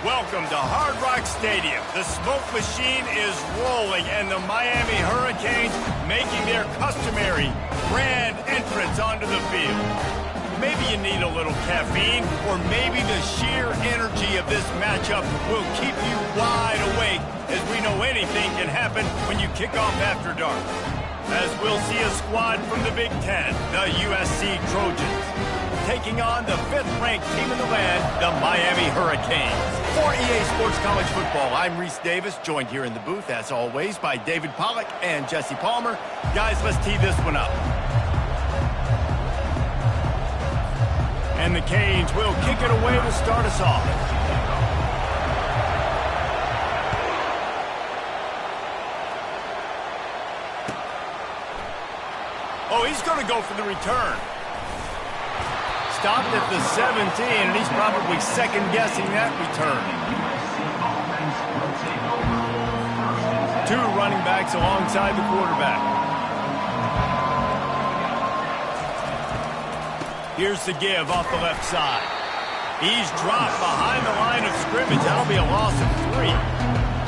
Speaker 1: Welcome to Hard Rock Stadium. The smoke machine is rolling, and the Miami Hurricanes making their customary grand entrance onto the field. Maybe you need a little caffeine, or maybe the sheer energy of this matchup will keep you wide awake, as we know anything can happen when you kick off after dark. As we'll see a squad from the Big Ten, the USC Trojans, taking on the 5th-ranked team in the land, the Miami Hurricanes. For EA Sports College Football, I'm Reese Davis, joined here in the booth, as always, by David Pollack and Jesse Palmer. Guys, let's tee this one up. And the Canes will kick it away to start us off. Oh, he's going to go for the return. Stopped at the 17, and he's probably second-guessing that return. 2 running backs alongside the quarterback. Here's the give off the left side. He's dropped behind the line of scrimmage. That'll be a loss of 3.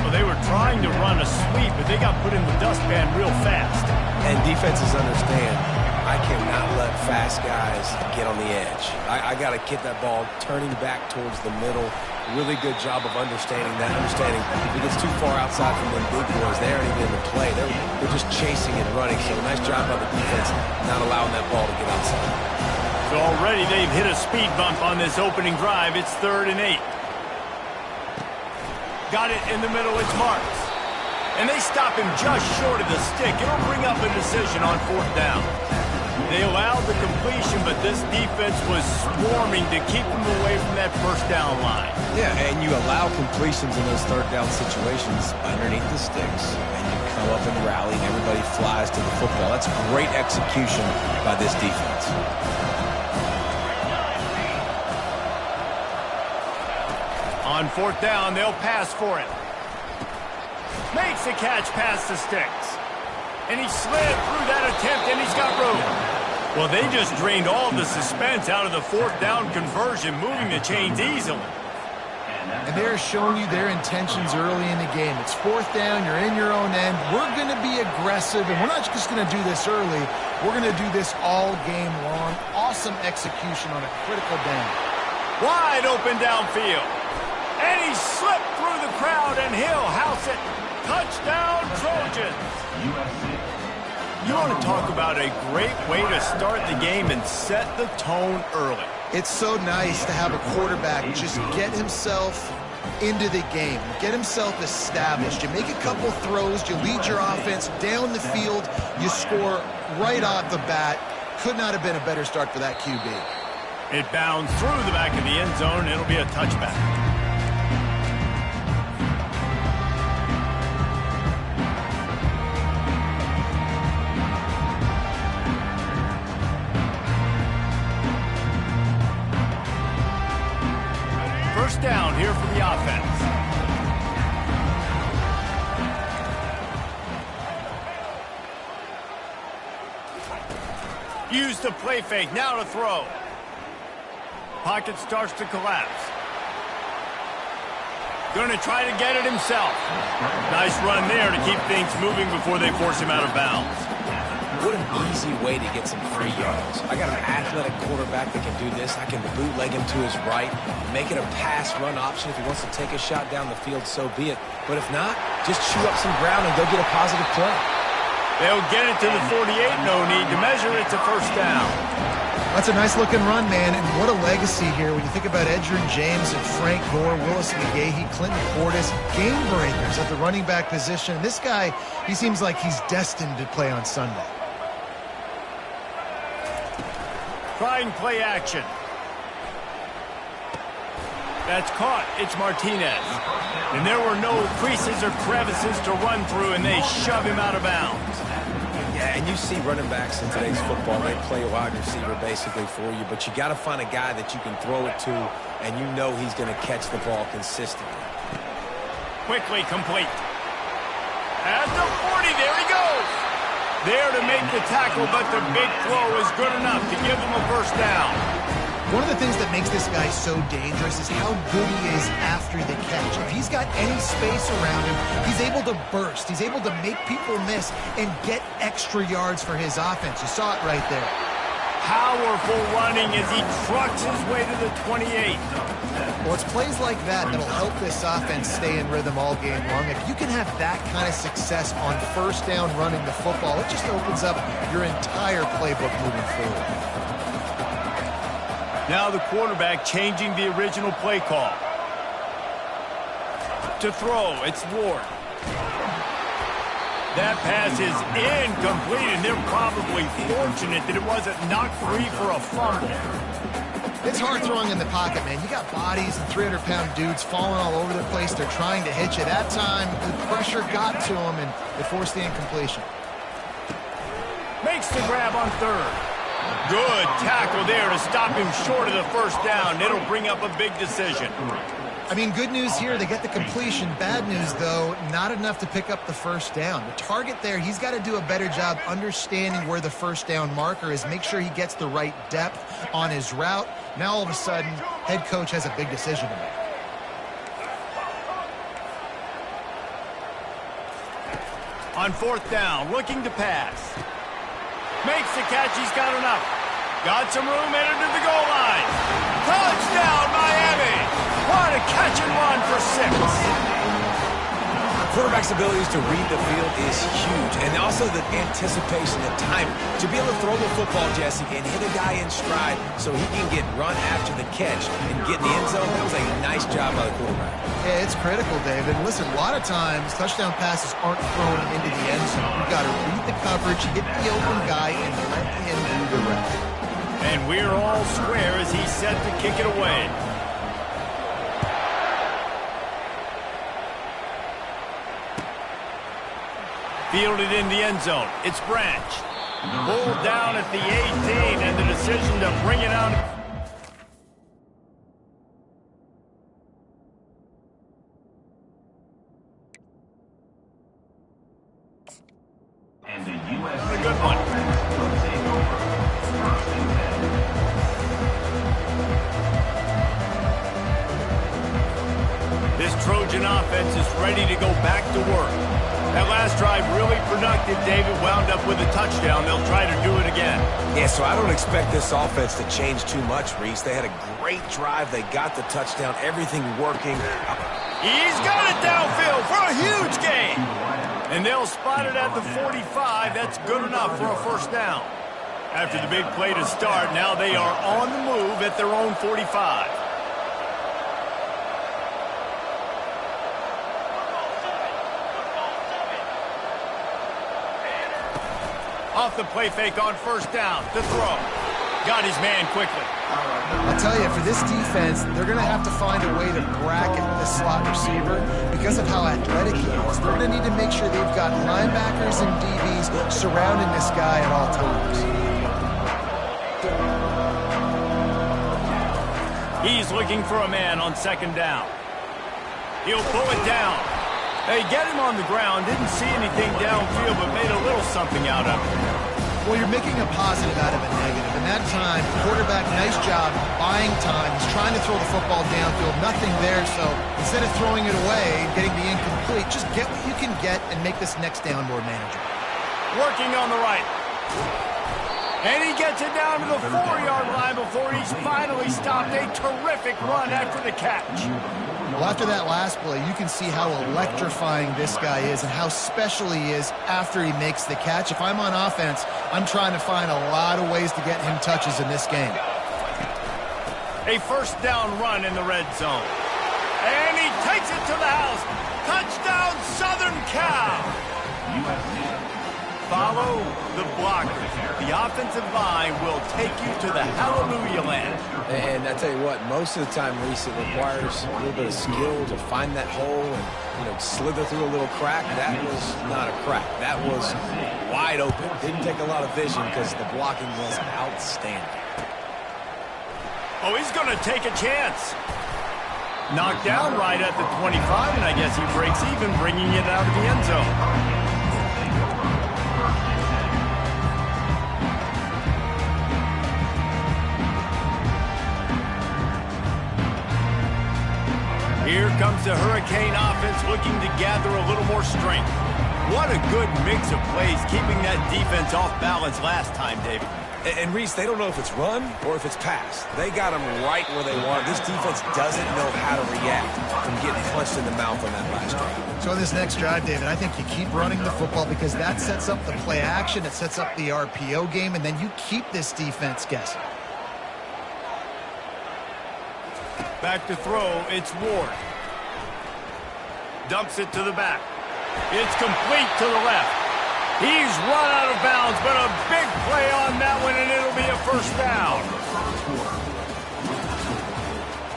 Speaker 1: Well, they were trying to run a sweep, but they got put in the dustpan real fast.
Speaker 2: And defenses understand, I cannot let fast guys get on the edge. I got to get that ball turning back towards the middle really good job of understanding that. If he gets too far outside from them big boys, they aren't even in the play. They're just chasing and running. So nice job by the defense not allowing that ball to get outside.
Speaker 1: So already they've hit a speed bump on this opening drive. It's 3rd and 8. Got it in the middle. It's Marks. And they stop him just short of the stick. It'll bring up a decision on 4th down. They allowed the completion, but this defense was swarming to keep them away from that 1st down line.
Speaker 2: Yeah, and you allow completions in those 3rd down situations underneath the sticks, and you come up and rally, and everybody flies to the football. That's great execution by this defense.
Speaker 1: On 4th down, they'll pass for it. Makes the catch past the sticks. And he slid through that attempt, and he's got room. Well, they just drained all the suspense out of the 4th down conversion, moving the chains easily.
Speaker 3: And they're showing you their intentions early in the game. It's 4th down, you're in your own end. We're going to be aggressive, and we're not just going to do this early. We're going to do this all game long. Awesome execution on a critical down.
Speaker 1: Wide open downfield. And he slipped through the crowd, and he'll house it. Touchdown, Trojans. You want to talk about a great way to start the game and set the tone early.
Speaker 3: It's so nice to have a quarterback just get himself into the game, get himself established. You make a couple throws, you lead your offense down the field, you score right off the bat. Could not have been a better start for that QB.
Speaker 1: It bounds through the back of the end zone. It'll be a touchback. First down here for the offense. Use the play fake. Now to throw. Pocket starts to collapse. Going to try to get it himself. Nice run there to keep things moving before they force him out of bounds.
Speaker 2: What an easy way to get some free yards. I got an athletic quarterback that can do this. I can bootleg him to his right, make it a pass-run option. If he wants to take a shot down the field, so be it. But if not, just chew up some ground and go get a positive play.
Speaker 1: They'll get it to the 48. No need to measure. It's a first down.
Speaker 3: That's a nice-looking run, man, and what a legacy here. When you think about Edgerrin James and Frank Gore, Willis McGahee, Clinton Portis, game breakers at the running back position. This guy, he seems like he's destined to play on Sunday.
Speaker 1: Trying play action. That's caught. It's Martinez. And there were no creases or crevices to run through, and they shove him out of bounds.
Speaker 2: Yeah, and you see running backs in today's football, they play a wide receiver basically for you, but you got to find a guy that you can throw it to, and you know he's going to catch the ball consistently.
Speaker 1: Quickly complete. At the 40, there he goes. There to make the tackle, but the big throw is good enough to give them a first down.
Speaker 3: One of the things that makes this guy so dangerous is how good he is after the catch. If he's got any space around him, he's able to burst. He's able to make people miss and get extra yards for his offense. You saw it right there.
Speaker 1: Powerful running as he trucks his way to the 28.
Speaker 3: Well, it's plays like that that'll help this offense stay in rhythm all game long. If you can have that kind of success on first down running the football, it just opens up your entire playbook moving forward.
Speaker 1: Now the quarterback changing the original play call. To throw, it's Ward. That pass is incomplete, and they're probably fortunate that it wasn't knocked free for a fumble.
Speaker 3: It's hard throwing in the pocket, man. You got bodies and 300-pound dudes falling all over the place. They're trying to hit you. That time, the pressure got to them, and it forced the incompletion.
Speaker 1: Makes the grab on third. Good tackle there to stop him short of the first down. It'll bring up a big decision.
Speaker 3: I mean, good news here, they get the completion. Bad news, though, not enough to pick up the first down. The target there, he's got to do a better job understanding where the first down marker is, make sure he gets the right depth on his route. Now, all of a sudden, head coach has a big decision to make.
Speaker 1: On fourth down, looking to pass. Makes the catch, he's got enough. Got some room, headed to the goal line. Touchdown, Miami! What a catch and run for 6.
Speaker 2: Quarterback's abilities to read the field is huge, and also the anticipation, the timing. To be able to throw the football, Jesse, and hit a guy in stride so he can get run after the catch and get in the end zone, that was a nice job by the quarterback.
Speaker 3: Yeah, it's critical, David. Listen, a lot of times, touchdown passes aren't thrown into the end zone. You've got to read the coverage, hit the open guy, and let him do the rest.
Speaker 1: And we're all square as he's set to kick it away. Fielded in the end zone. It's Branch. Pulled down at the 18, and the decision to bring it out.
Speaker 4: And the U.S.
Speaker 1: A good one.
Speaker 4: will take over. First and 10.
Speaker 1: This Trojan offense is ready to go back to work. That last drive really productive. David wound up with a touchdown. They'll try to do it again.
Speaker 2: Yeah, so I don't expect this offense to change too much, Reese. They had a great drive. They got the touchdown. Everything working.
Speaker 1: He's got it downfield for a huge gain. And they'll spot it at the 45. That's good enough for a first down. After the big play to start, now they are on the move at their own 45. Off the play fake on first down to throw. Got his man quickly.
Speaker 3: I'll tell you, for this defense, they're going to have to find a way to bracket this slot receiver because of how athletic he is. They're going to need to make sure they've got linebackers and DBs surrounding this guy at all times.
Speaker 1: He's looking for a man on second down. He'll pull it down. They get him on the ground, didn't see anything downfield, but made a little something out of it.
Speaker 3: Well, you're making a positive out of a negative. And that time, quarterback, nice job buying time. He's trying to throw the football downfield. Nothing there, so instead of throwing it away and getting the incomplete, just get what you can get and make this next down more manageable.
Speaker 1: Working on the right. And he gets it down to the 4-yard line before he's finally stopped. A terrific run after the catch.
Speaker 3: Well, after that last play, you can see how electrifying this guy is and how special he is after he makes the catch. If I'm on offense, I'm trying to find a lot of ways to get him touches in this game.
Speaker 1: A first down run in the red zone. And he takes it to the house. Touchdown, Southern Cal. Follow the blockers. The offensive line will take you to the hallelujah land.
Speaker 2: And I tell you what, most of the time, Reese, it requires a little bit of skill to find that hole and, slither through a little crack. That was not a crack. That was wide open. Didn't take a lot of vision because the blocking was outstanding.
Speaker 1: Oh, he's going to take a chance. Knocked down right at the 25, and I guess he breaks even, bringing it out of the end zone. Here comes the Hurricane offense looking to gather a little more strength. What a good mix of plays, keeping that defense off balance last time, David.
Speaker 2: And Reese, they don't know if it's run or if it's pass. They got them right where they want. This defense doesn't know how to react from getting punched in the mouth on that last drive.
Speaker 3: So in this next drive, David, I think you keep running the football because that sets up the play action, it sets up the RPO game, and then you keep this defense guessing.
Speaker 1: Back to throw, it's Ward. Dumps it to the back. It's complete to the left. He's run out of bounds, but a big play on that one, and it'll be a first down.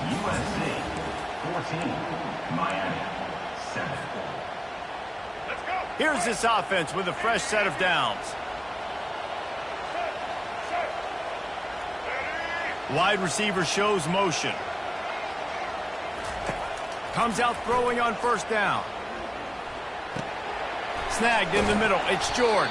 Speaker 4: USA 14, Miami 7.
Speaker 1: Let's go. Here's this offense with a fresh set of downs. Wide receiver shows motion. Comes out throwing on first down. Snagged in the middle. It's George.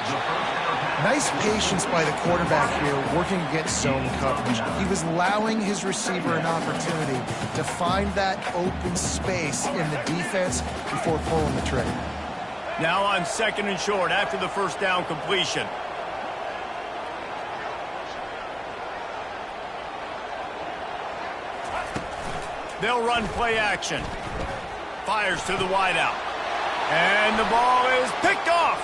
Speaker 3: Nice patience by the quarterback here, working against zone coverage. He was allowing his receiver an opportunity to find that open space in the defense before pulling the trigger.
Speaker 1: Now on second and short after the first down completion. They'll run play action. Fires to the wideout. And the ball is picked off.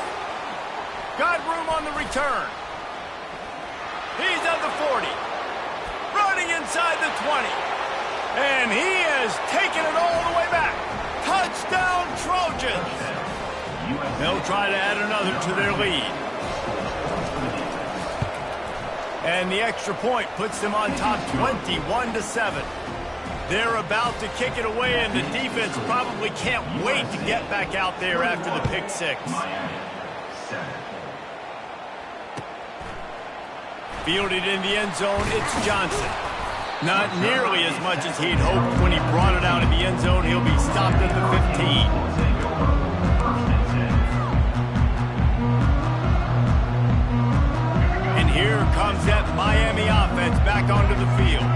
Speaker 1: Got room on the return. He's at the 40. Running inside the 20. And he has taken it all the way back. Touchdown, Trojans. They'll try to add another to their lead. And the extra point puts them on top 21-7. They're about to kick it away, and the defense probably can't wait to get back out there after the pick six. Fielded in the end zone, it's Johnson. Not nearly as much as he'd hoped when he brought it out of the end zone. He'll be stopped at the 15. And here comes that Miami offense back onto the field.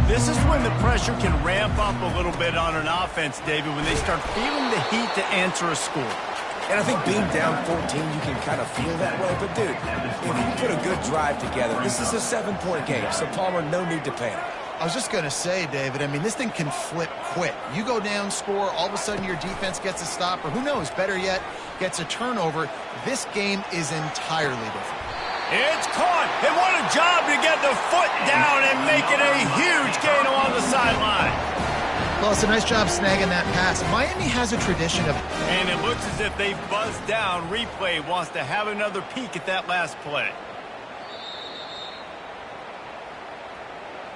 Speaker 1: This is when the pressure can ramp up a little bit on an offense, David, when they start feeling the heat to answer a score.
Speaker 2: And I think being down 14, you can kind of feel that way. But, dude, if you put a good drive together, this is a 7-point game. So, Palmer, no need to panic.
Speaker 3: I was just going to say, David, I mean, this thing can flip quick. You go down, score, all of a sudden your defense gets a stop, or who knows, better yet, gets a turnover. This game is entirely different.
Speaker 1: It's caught, and what a job to get the foot down and make it a huge gain along the sideline.
Speaker 3: Well, it's a nice job snagging that pass. Miami has a tradition of...
Speaker 1: And it looks as if they've buzzed down. Replay wants to have another peek at that last play.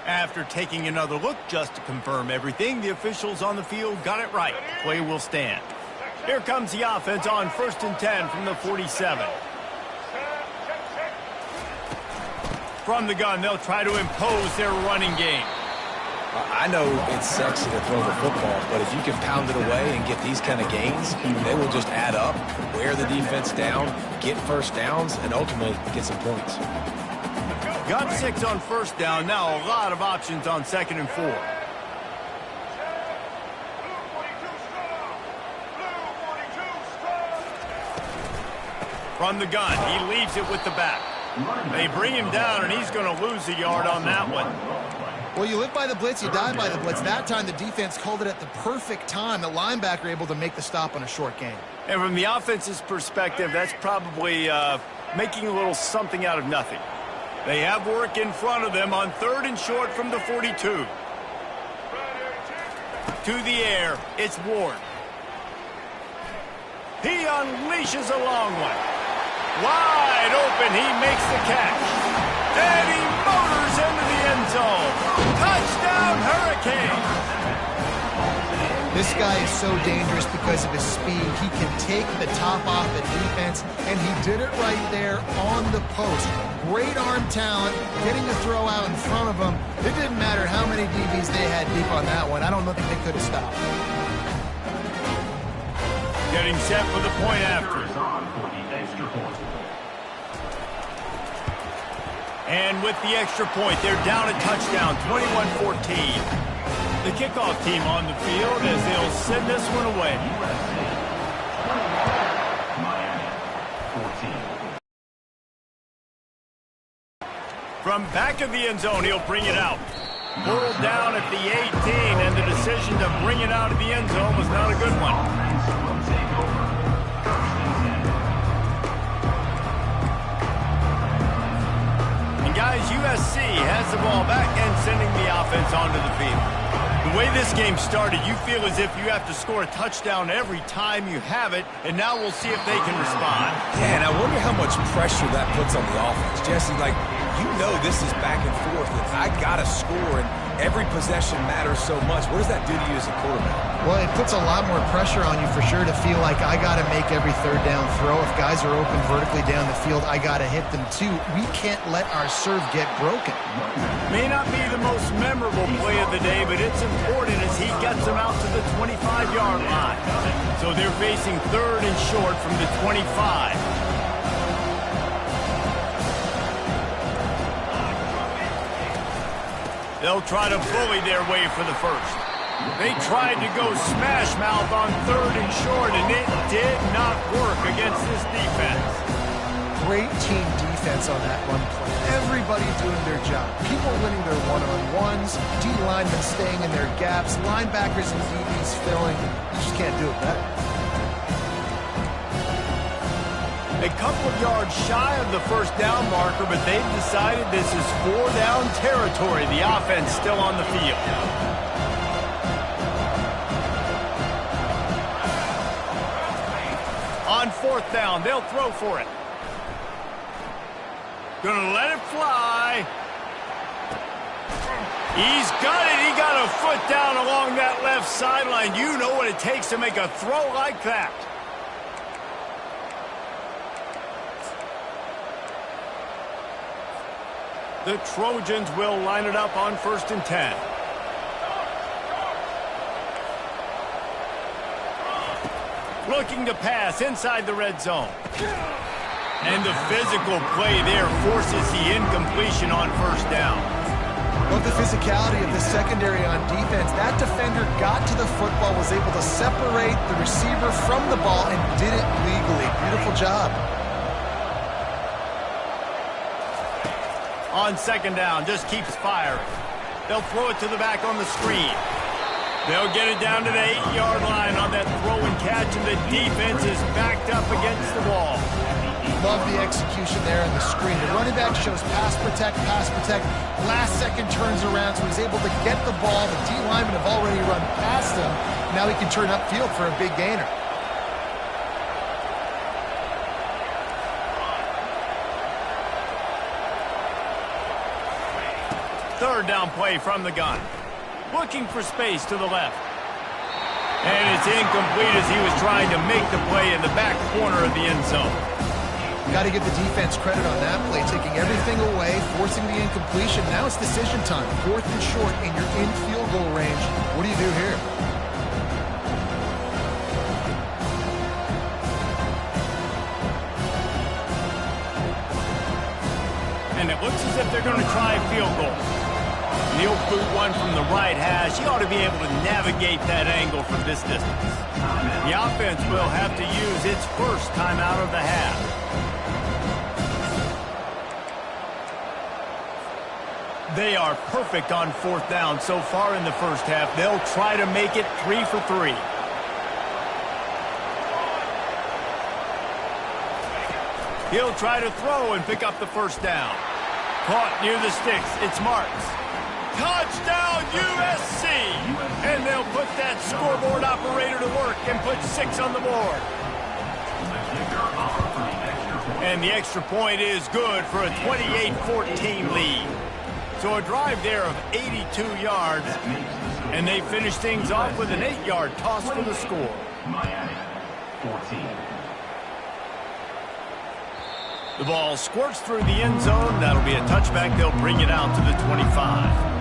Speaker 1: After taking another look just to confirm everything, the officials on the field got it right. Play will stand. Here comes the offense on 1st and 10 from the 47. From the gun, they'll try to impose their running game.
Speaker 2: I know it's sexy to throw the football, but if you can pound it away and get these kind of gains, they will just add up, wear the defense down, get first downs, and ultimately get some points.
Speaker 1: Got 6 on 1st down. Now a lot of options on 2nd and 4. From the gun, he leaves it with the back. They bring him down, and he's going to lose a yard on that one.
Speaker 3: Well, you live by the blitz, you die by the blitz. That time, the defense called it at the perfect time. The linebacker able to make the stop on a short gain.
Speaker 1: And from the offense's perspective, that's probably making a little something out of nothing. They have work in front of them on 3rd and short from the 42. To the air, it's Ward. He unleashes a long one. Wide open, he makes the catch. And he motors into the end zone. Touchdown, Hurricane.
Speaker 3: This guy is so dangerous because of his speed. He can take the top off the defense, and he did it right there on the post. Great arm talent, getting the throw out in front of him. It didn't matter how many DBs they had deep on that one. I don't think they could have stopped.
Speaker 1: Getting set for the point after. And with the extra point, they're down a touchdown, 21-14. The kickoff team on the field as they'll send this one away. From back of the end zone, he'll bring it out. Pulled down at the 18, and the decision to bring it out of the end zone was not a good one. Guys, USC has the ball back and sending the offense onto the field. The way this game started, you feel as if you have to score a touchdown every time you have it, and now we'll see if they can respond.
Speaker 2: Yeah, and I wonder how much pressure that puts on the offense. Jesse, like, you know this is back and forth, and I got to score, and every possession matters so much. What does that do to you as a quarterback?
Speaker 3: Well, it puts a lot more pressure on you for sure to feel like I got to make every 3rd down throw. If guys are open vertically down the field, I got to hit them too. We can't let our serve get broken.
Speaker 1: May not be the most memorable play of the day, but it's important as he gets them out to the 25-yard line. So they're facing 3rd and short from the 25. They'll try to bully their way for the first. They tried to go smash mouth on 3rd and short, and it did not work against this defense.
Speaker 3: great team defense on that run play. Everybody doing their job. People winning their one-on-ones, D linemen staying in their gaps, linebackers and DBs filling. You just can't do it better.
Speaker 1: A couple of yards shy of the first down marker, but they've decided this is 4-down territory. The offense still on the field. On 4th down, they'll throw for it. Gonna let it fly. He's got it. He got a foot down along that left sideline. You know what it takes to make a throw like that. The Trojans will line it up on 1st and 10. Looking to pass inside the red zone. And the physical play there forces the incompletion on 1st down.
Speaker 3: Love the physicality of the secondary on defense. That defender got to the football, was able to separate the receiver from the ball, and did it legally. Beautiful job.
Speaker 1: On 2nd down, just keeps firing. They'll throw it to the back on the screen. They'll get it down to the 8-yard line on that throw and catch, and the defense is backed up against the wall.
Speaker 3: Love the execution there in the screen. The running back shows pass protect, pass protect. Last second turns around, so he's able to get the ball. The D linemen have already run past him. Now he can turn upfield for a big gainer.
Speaker 1: Third down play from the gun. Looking for space to the left. And it's incomplete as he was trying to make the play in the back corner of the end zone.
Speaker 3: Got to give the defense credit on that play, taking everything away, forcing the incompletion. Now it's decision time. 4th and short, and you're in field goal range. What do you do here?
Speaker 1: And it looks as if they're going to try a field goal. He'll boot one from the right hash. He ought to be able to navigate that angle from this distance. The offense will have to use its first timeout of the half. They are perfect on 4th down so far in the first half. They'll try to make it 3 for 3. He'll try to throw and pick up the first down. Caught near the sticks. It's Marks. Touchdown USC! And they'll put that scoreboard operator to work and put 6 on the board. And the extra point is good for a 28-14 lead. So a drive there of 82 yards. And they finish things off with an 8-yard toss for the score.
Speaker 4: Miami, 14.
Speaker 1: The ball squirts through the end zone. That'll be a touchback. They'll bring it out to the 25.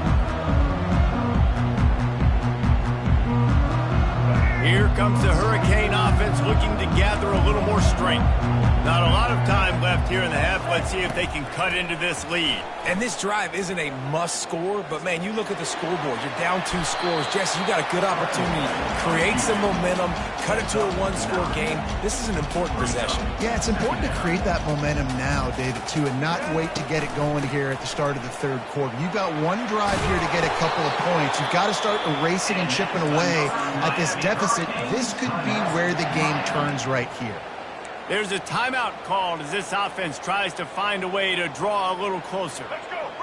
Speaker 1: Here comes the Hurricane offense looking to gather a little more strength. Not a lot of time left here in the half. Let's see if they can cut into this lead.
Speaker 2: And this drive isn't a must score, but man, you look at the scoreboard. You're down 2 scores. Jesse, you got a good opportunity to create some momentum, cut it to a 1-score game. This is an important possession.
Speaker 3: Yeah, it's important to create that momentum now, David, too, and not wait to get it going here at the start of the 3rd quarter. You've got one drive here to get a couple of points. You've got to start erasing and chipping away at this deficit. This could be where the game turns right here.
Speaker 1: There's a timeout called as this offense tries to find a way to draw a little closer.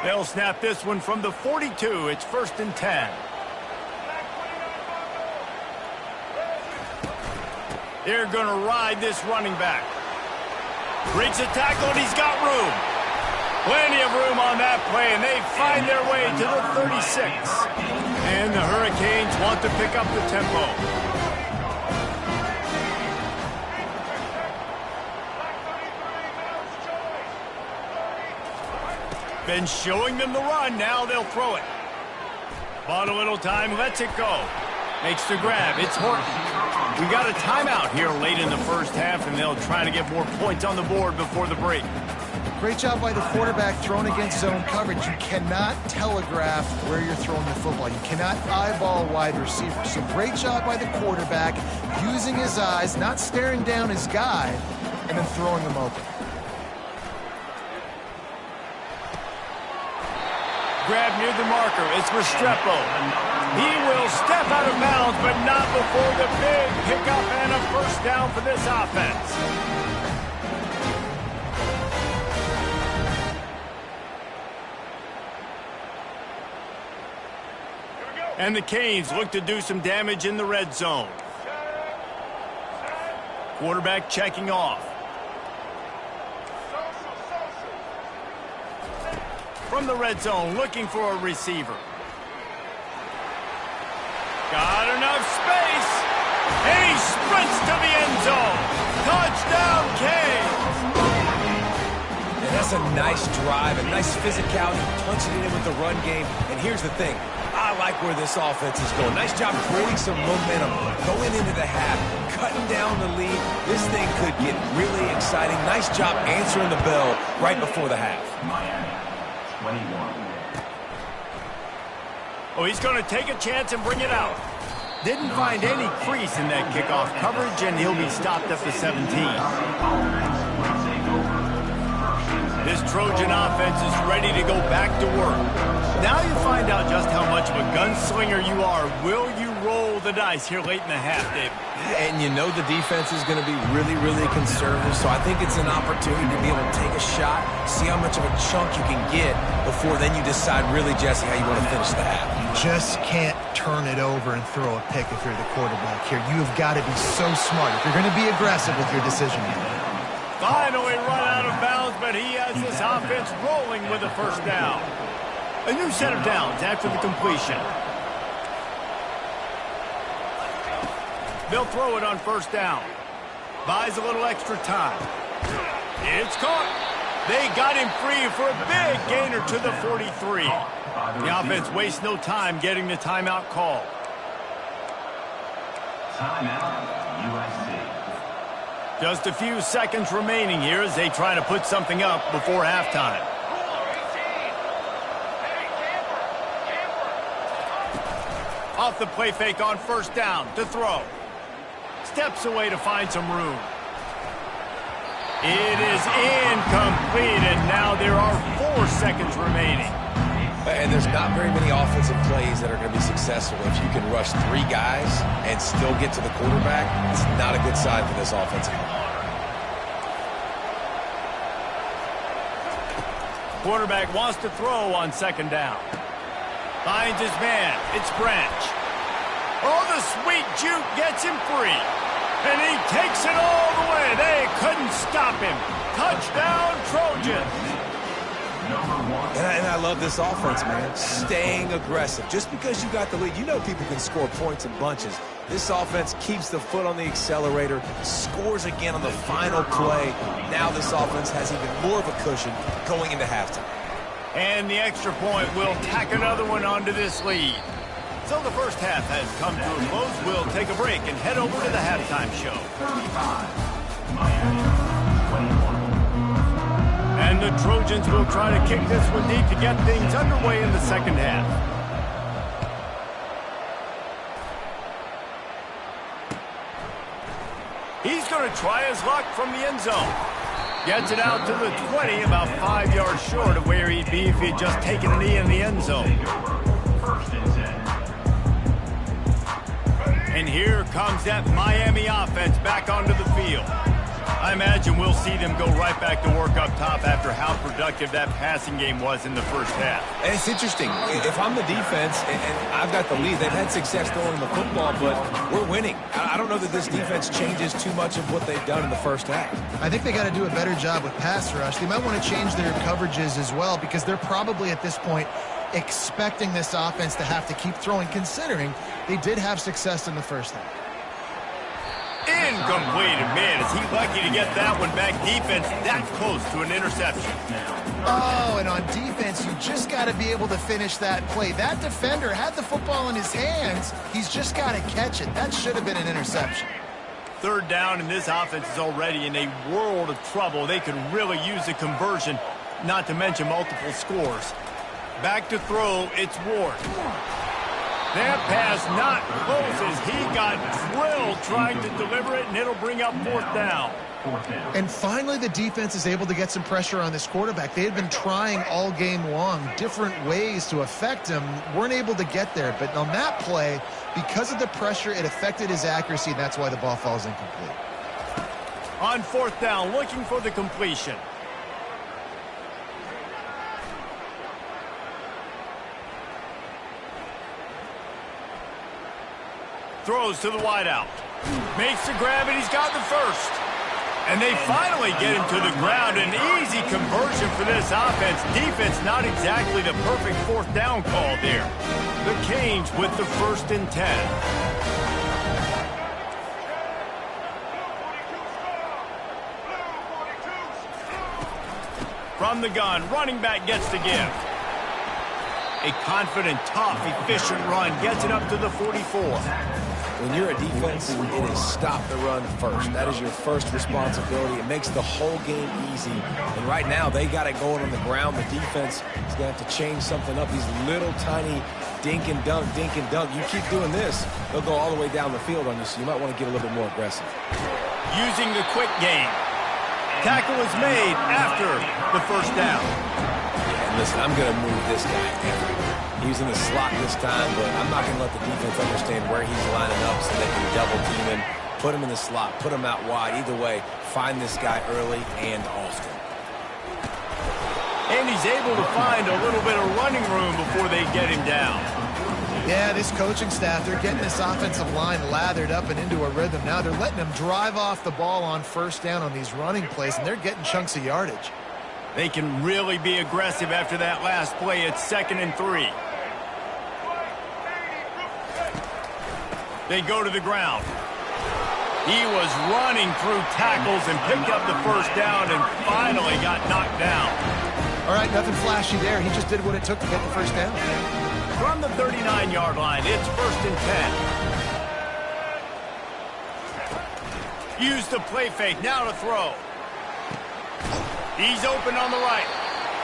Speaker 1: They'll snap this one from the 42. It's 1st and 10. They're going to ride this running back. Breaks a tackle, and he's got room. Plenty of room on that play, and they find their way to the 36. And the Hurricanes want to pick up the tempo. Been showing them the run. Now they'll throw it. Bought a little time. Lets it go. Makes the grab. It's Horton. We got a timeout here late in the first half, and they'll try to get more points on the board before the break.
Speaker 3: Great job by the quarterback thrown against zone coverage. You cannot telegraph where you're throwing the football. You cannot eyeball a wide receiver. So great job by the quarterback using his eyes, not staring down his guy, and then throwing them open.
Speaker 1: grab near the marker. It's Restrepo. He will step out of bounds, but not before the big pickup and a first down for this offense. And the Canes look to do some damage in the red zone. Quarterback checking off. From the red zone, looking for a receiver. Got enough space. And he sprints to the end zone. Touchdown, Canes.
Speaker 2: And that's a nice drive, a nice physicality, punching it in with the run game. And here's the thing. I like where this offense is going. Nice job creating some momentum, going into the half, cutting down the lead. This thing could get really exciting. Nice job answering the bell right before the half.
Speaker 4: Miami, 21.
Speaker 1: Oh, he's going to take a chance and bring it out. Didn't find any crease in that kickoff coverage, and he'll be stopped up to 17. This Trojan offense is ready to go back to work. Now you find out just how much of a gunslinger you are. Will you roll the dice here late in the half, Dave?
Speaker 2: And you know the defense is going to be really, really conservative, so I think it's an opportunity to be able to take a shot, see how much of a chunk you can get before then you decide really, Jesse, how you want to finish the half.
Speaker 3: You just can't turn it over and throw a pick if you're the quarterback here. You have got to be so smart if you're going to be aggressive with your decision making.
Speaker 1: Finally run out of bounds, but he has this offense rolling with a first down. A new set of downs after the completion. They'll throw it on first down. Buys a little extra time. It's caught. They got him free for a big gainer to the 43. The offense wastes no time getting the timeout call.
Speaker 4: Timeout, USC.
Speaker 1: Just a few seconds remaining here as they try to put something up before halftime. Off the play fake on first down to throw. Steps away to find some room. It is incomplete, and now there are 4 seconds remaining.
Speaker 2: And there's not very many offensive plays that are going to be successful. If you can rush 3 guys and still get to the quarterback, it's not a good sign for this offensive line.
Speaker 1: Quarterback wants to throw on second down. Finds his man. It's Branch. Oh, the sweet juke gets him free. And he takes it all the way. They couldn't stop him. Touchdown, Trojans.
Speaker 2: And I love this offense, man. Staying aggressive. Just because you got the lead, you know people can score points in bunches. This offense keeps the foot on the accelerator, scores again on the final play. Now this offense has even more of a cushion going into halftime.
Speaker 1: And the extra point will tack another one onto this lead. So the first half has come to a close. We'll take a break and head over to the halftime show.
Speaker 4: 35, Miami, 21.
Speaker 1: And the Trojans will try to kick this one deep to get things underway in the second half. He's going to try his luck from the end zone. Gets it out to the 20, about 5 yards short of where he'd be if he'd just taken a knee in the end zone.
Speaker 4: First and 10.
Speaker 1: And here comes that Miami offense back onto the field. I imagine we'll see them go right back to work up top after how productive that passing game was in the first half.
Speaker 2: And it's interesting. If I'm the defense and I've got the lead, they've had success throwing the football, but we're winning. I don't know that this defense changes too much of what they've done in the first half.
Speaker 3: I think they got to do a better job with pass rush. They might want to change their coverages as well because they're probably at this point expecting this offense to have to keep throwing, considering they did have success in the first half.
Speaker 1: Incomplete. Man, is he lucky to get that one back. Defense that close to an interception.
Speaker 3: Oh, and on defense, you just got to be able to finish that play. That defender had the football in his hands. He's just got to catch it. That should have been an interception.
Speaker 1: Third down, and this offense is already in a world of trouble. They could really use a conversion, not to mention multiple scores. Back to throw, it's Ward. That pass not close as he got drilled trying to deliver it, and it'll bring up fourth down.
Speaker 4: Fourth down.
Speaker 3: And finally, the defense is able to get some pressure on this quarterback. They had been trying all game long different ways to affect him, weren't able to get there. But on that play, because of the pressure, it affected his accuracy, and that's why the ball falls incomplete.
Speaker 1: On fourth down, looking for the completion. Throws to the wideout. Makes the grab, and he's got the first. And they finally get him to the ground. An easy conversion for this offense. Defense not exactly the perfect fourth down call there. The Canes with the 1st and 10. From the gun, running back gets the give. A confident, tough, efficient run gets it up to the 44.
Speaker 2: When you're a defense, it is stop the run first. That is your first responsibility. It makes the whole game easy. And right now, they got it going on the ground. The defense is going to have to change something up. These little tiny dink and dunk, dink and dunk. You keep doing this, they'll go all the way down the field on you, so you might want to get a little bit more aggressive.
Speaker 1: Using the quick game. Tackle is made after the first down.
Speaker 2: And listen, I'm going to move this guy everywhere. He's in the slot this time, but I'm not going to let the defense understand where he's lining up so they can double team him, put him in the slot, put him out wide. Either way, find this guy early and often.
Speaker 1: And he's able to find a little bit of running room before they get him down.
Speaker 3: Yeah, this coaching staff, they're getting this offensive line lathered up and into a rhythm. Now they're letting them drive off the ball on first down on these running plays, and they're getting chunks of yardage.
Speaker 1: They can really be aggressive after that last play. It's 2nd and 3. They go to the ground. He was running through tackles and picked up the first down and finally got knocked down.
Speaker 3: All right, nothing flashy there. He just did what it took to get the first down.
Speaker 1: From the 39-yard line, it's 1st and 10. Use the play fake, now to throw. He's open on the right.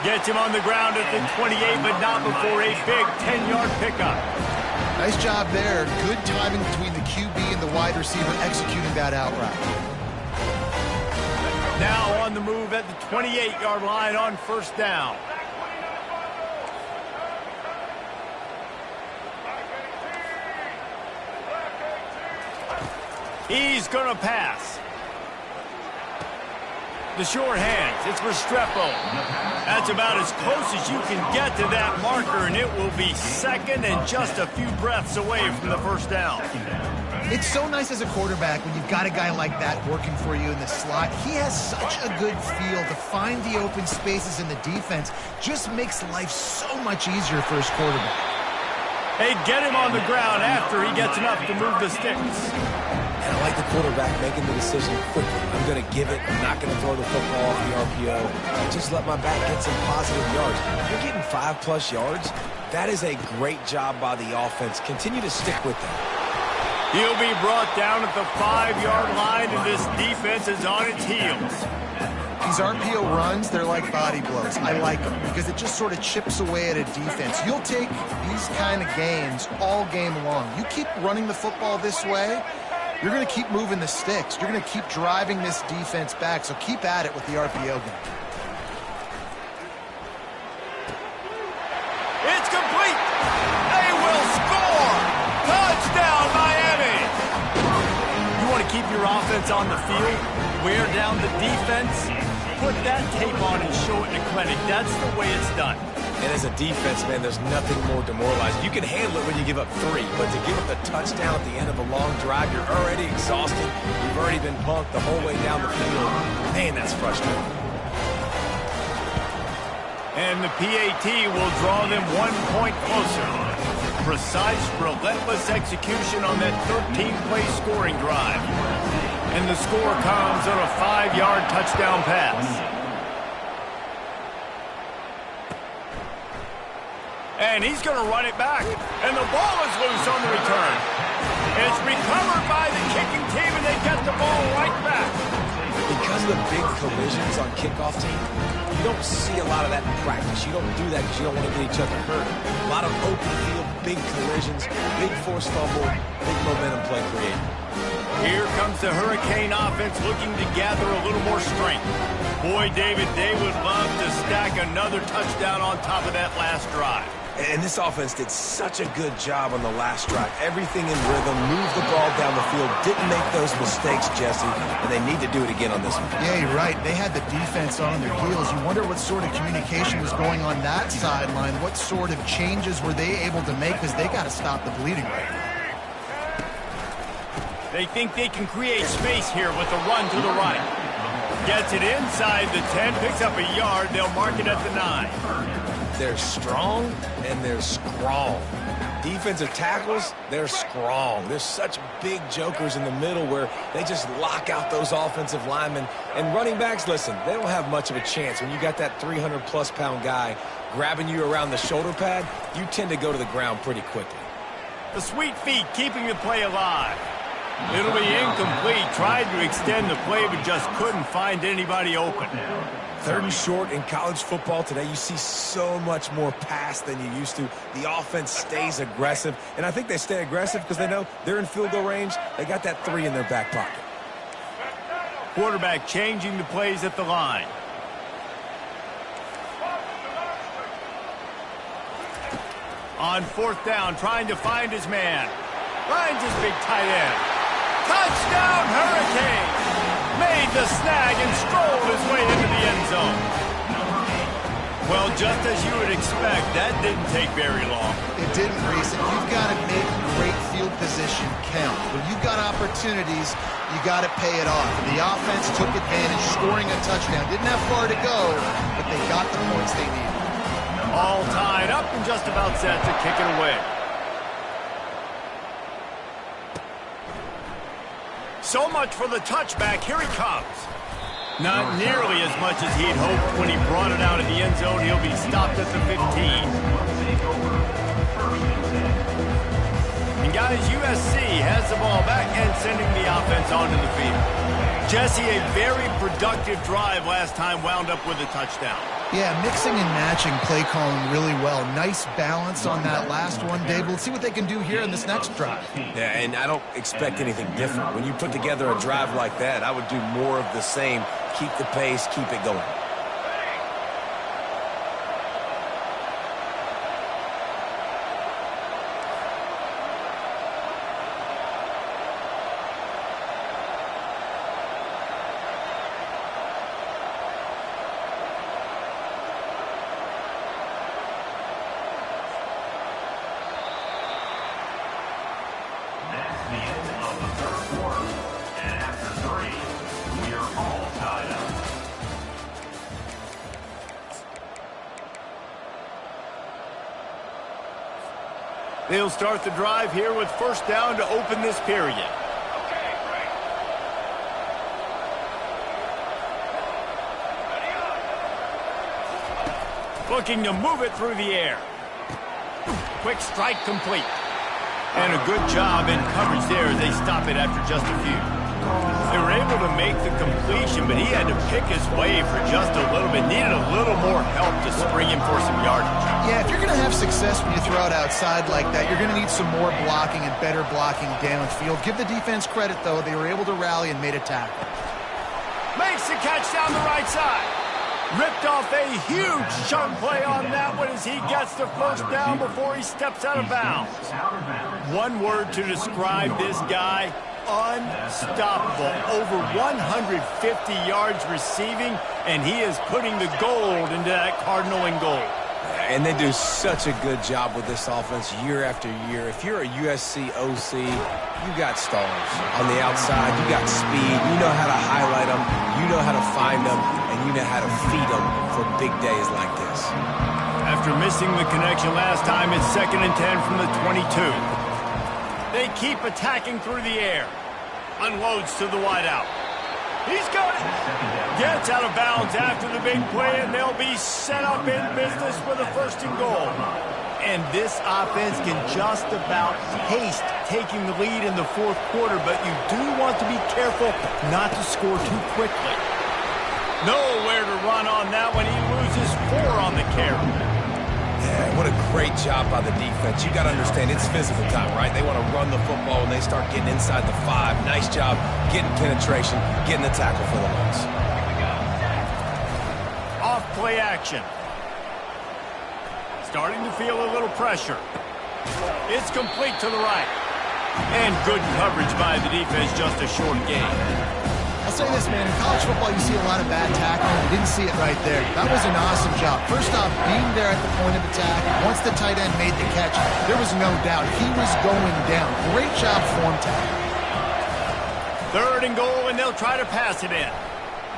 Speaker 1: Gets him on the ground at the 28, but not before a big 10-yard pickup.
Speaker 3: Nice job there. Good timing between the QB and the wide receiver executing that out route.
Speaker 1: Now on the move at the 28-yard line on first down. He's going to pass. The short hands, it's Restrepo. That's about as close as you can get to that marker, and it will be 2nd and just a few breaths away from the first down.
Speaker 3: It's so nice as a quarterback when you've got a guy like that working for you in the slot. He has such a good feel to find the open spaces in the defense. Just makes life so much easier for his quarterback.
Speaker 1: They get him on the ground after he gets enough to move the sticks.
Speaker 2: And I like the quarterback making the decision quickly. I'm going to give it. I'm not going to throw the football off the RPO. I just let my back get some positive yards. You're getting 5+ yards. That is a great job by the offense. Continue to stick with them.
Speaker 1: He'll be brought down at the 5-yard line, and this defense is on its heels.
Speaker 3: These RPO runs, they're like body blows. I like them because it just sort of chips away at a defense. You'll take these kind of gains all game long. You keep running the football this way, you're going to keep moving the sticks. You're going to keep driving this defense back, so keep at it with the RPO game.
Speaker 1: It's complete. They will score. Touchdown, Miami. You want to keep your offense on the field, wear down the defense, put that tape on and show it in the clinic. That's the way it's done.
Speaker 2: And as a defense, man, there's nothing more demoralizing. You can handle it when you give up 3, but to give up the touchdown at the end of a long drive, you're already exhausted. You've already been punked the whole way down the field. Man, that's frustrating.
Speaker 1: And the PAT will draw them 1 point closer. Precise, relentless execution on that 13-play scoring drive. And the score comes on a 5-yard touchdown pass. And he's going to run it back. And the ball is loose on the return. It's recovered by the kicking team, and they get the ball right back.
Speaker 2: Because of the big collisions on kickoff team, you don't see a lot of that in practice. You don't do that because you don't want to get each other hurt. A lot of open field, big collisions, big forced fumble, big momentum play created.
Speaker 1: Here comes the Hurricane offense looking to gather a little more strength. Boy, David, they would love to stack another touchdown on top of that last drive.
Speaker 2: And this offense did such a good job on the last drive. Everything in rhythm, moved the ball down the field, didn't make those mistakes, Jesse, and they need to do it again on this one.
Speaker 3: Yeah, you're right. They had the defense on their heels. You wonder what sort of communication was going on that sideline. What sort of changes were they able to make, because they got to stop the bleeding right now.
Speaker 1: They think they can create space here with a run to the right. Gets it inside the 10, picks up a yard. They'll mark it at the 9.
Speaker 2: They're strong and they're strong. Defensive tackles, they're strong. There's such big jokers in the middle where they just lock out those offensive linemen. And running backs, listen, they don't have much of a chance. When you got that 300-plus pound guy grabbing you around the shoulder pad, you tend to go to the ground pretty quickly.
Speaker 1: The sweet feet keeping the play alive. It'll be incomplete. Tried to extend the play, but just couldn't find anybody open.
Speaker 2: 3rd and short in college football today. You see so much more pass than you used to. The offense stays aggressive, and I think they stay aggressive because they know they're in field goal range. They got that 3 in their back pocket.
Speaker 1: Quarterback changing the plays at the line. On 4th down, trying to find his man. Finds his big tight end. Touchdown, Hurricane! Made the snag and strolled his way into the end zone. Well, just as you would expect, that didn't take very long.
Speaker 3: It didn't, Reese. And you've got to make great field position count. When you've got opportunities, you got to pay it off. The offense took advantage, scoring a touchdown. Didn't have far to go, but they got the points they needed.
Speaker 1: All tied up and just about set to kick it away. So much for the touchback. Here he comes. Not nearly as much as he'd hoped when he brought it out of the end zone. He'll be stopped at the 15. And guys, USC has the ball back and sending the offense onto the field. Jesse, a very productive drive last time, wound up with a touchdown.
Speaker 3: Yeah, mixing and matching play calling really well. Nice balance on that last one, Dave. We'll see what they can do here in this next drive.
Speaker 2: Yeah, and I don't expect anything different. When you put together a drive like that, I would do more of the same. Keep the pace, keep it going.
Speaker 1: They'll start the drive here with 1st down to open this period. Looking to move it through the air. Quick strike complete. And a good job in coverage there as they stop it after just a few. They were able to make the completion, but he had to pick his way for just a little bit. Needed a little more help to spring him for some yardage.
Speaker 3: Yeah, if you're going to have success when you throw it outside like that, you're going to need some more blocking and better blocking downfield. Give the defense credit, though. They were able to rally and made a tackle.
Speaker 1: Makes the catch down the right side. Ripped off a huge chunk play on that one as he gets the 1st down before he steps out of bounds. One word to describe this guy: unstoppable. Over 150 yards receiving, and he is putting the gold into that Cardinal and gold.
Speaker 2: And they do such a good job with this offense year after year. If you're a USC OC, you got stars. On the outside, you got speed. You know how to highlight them. You know how to find them. And you know how to feed them for big days like this.
Speaker 1: After missing the connection last time, it's 2nd and 10 from the 22. They keep attacking through the air. Unloads to the wideout. He's got it. Gets out of bounds after the big play, and they'll be set up in business with a 1st and goal. And this offense can just about taste taking the lead in the 4th quarter, but you do want to be careful not to score too quickly. Nowhere to run on that one. He loses 4 on the carry.
Speaker 2: Yeah, what a great job by the defense. You got to understand, it's physical time, right? They want to run the football when they start getting inside the 5. Nice job getting penetration, getting the tackle for the loss.
Speaker 1: Off play action. Starting to feel a little pressure. It's complete to the right. And good coverage by the defense, just a short gain.
Speaker 3: I'll say this, man, in college football you see a lot of bad tackling. You didn't see it right there. That was an awesome job. First off, being there at the point of attack, once the tight end made the catch, there was no doubt he was going down. Great job form tackle.
Speaker 1: 3rd and goal, and they'll try to pass it in.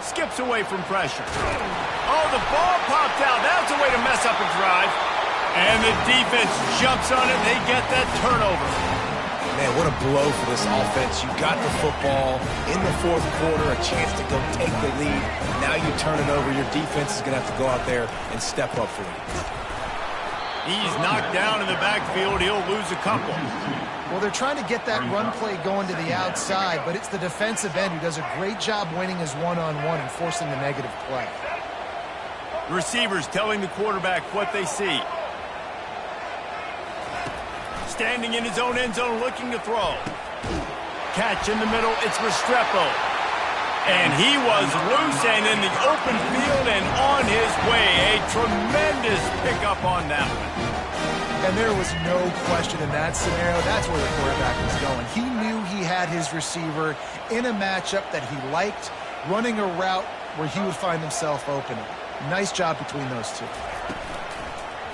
Speaker 1: Skips away from pressure. Oh, the ball popped out. That's a way to mess up a drive. And the defense jumps on it. They get that turnover.
Speaker 2: Man, what a blow for this offense. You got the football in the 4th quarter, a chance to go take the lead. Now you turn it over. Your defense is going to have to go out there and step up for you.
Speaker 1: He's knocked down in the backfield. He'll lose a couple.
Speaker 3: Well, they're trying to get that run play going to the outside, but it's the defensive end who does a great job winning his one-on-one and forcing the negative play.
Speaker 1: Receivers telling the quarterback what they see. Standing in his own end zone looking to throw. Catch in the middle, it's Restrepo. And he was loose and in the open field and on his way. A tremendous pickup on that one.
Speaker 3: And there was no question in that scenario. That's where the quarterback was going. He knew he had his receiver in a matchup that he liked, running a route where he would find himself open. Nice job between those two.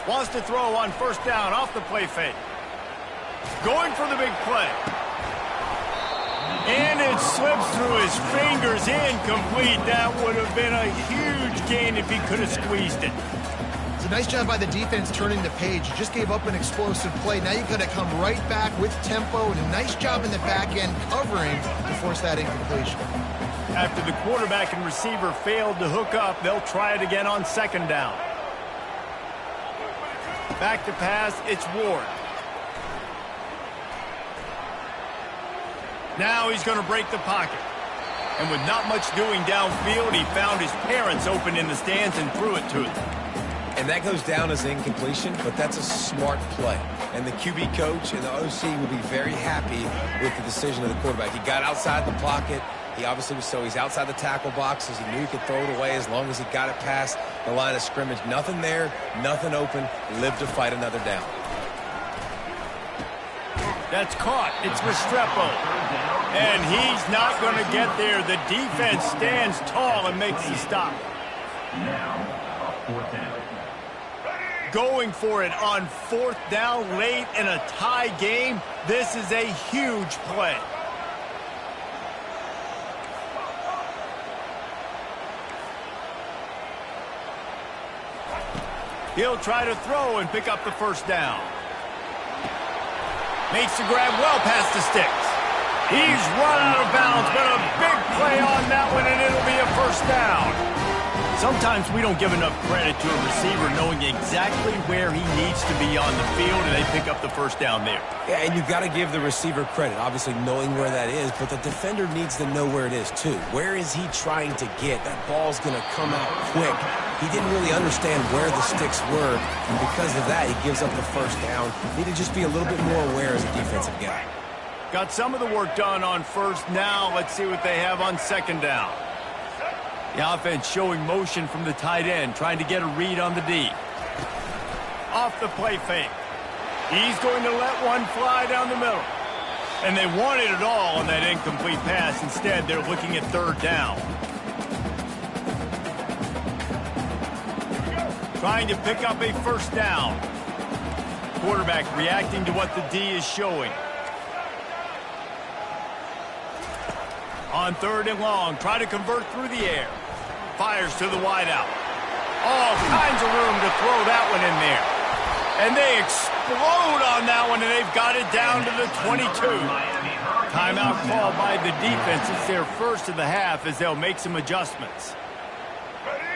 Speaker 1: Wants to throw on 1st down off the play fake. Going for the big play. And it slips through his fingers, incomplete. That would have been a huge gain if he could have squeezed it.
Speaker 3: It's a nice job by the defense turning the page. You just gave up an explosive play. Now you've got to come right back with tempo, and a nice job in the back end covering to force that incompletion.
Speaker 1: After the quarterback and receiver failed to hook up, they'll try it again on 2nd down. Back to pass, it's Ward. Now he's going to break the pocket. And with not much doing downfield, he found his parents open in the stands and threw it to them.
Speaker 2: And that goes down as an incompletion, but that's a smart play. And the QB coach and the OC will be very happy with the decision of the quarterback. He got outside the pocket. He obviously was he's outside the tackle boxes. He knew he could throw it away as long as he got it past the line of scrimmage. Nothing there, nothing open. Live to fight another down.
Speaker 1: That's caught. It's Restrepo. And he's not going to get there. The defense stands tall and makes the stop.
Speaker 4: Now, 4th down.
Speaker 1: Going for it on 4th down late in a tie game. This is a huge play. He'll try to throw and pick up the 1st down. Makes the grab well past the sticks. He's run out of bounds, but a big play on that one, and it'll be a 1st down. Sometimes we don't give enough credit to a receiver knowing exactly where he needs to be on the field, and they pick up the 1st down there.
Speaker 2: Yeah, and you've got to give the receiver credit, obviously knowing where that is, but the defender needs to know where it is too. Where is he trying to get? That ball's going to come out quick. He didn't really understand where the sticks were, and because of that, he gives up the 1st down. Need to just be a little bit more aware as a defensive guy.
Speaker 1: Got some of the work done on 1st. Now let's see what they have on 2nd down. The offense showing motion from the tight end, trying to get a read on the D. Off the play fake. He's going to let one fly down the middle. And they wanted it all on that incomplete pass. Instead, they're looking at 3rd down. Trying to pick up a 1st down. Quarterback reacting to what the D is showing. On 3rd and long, try to convert through the air. Fires to the wideout. All kinds of room to throw that one in there. And they explode on that one, and they've got it down to the 22. Timeout called by the defense. It's their 1st of the half as they'll make some adjustments.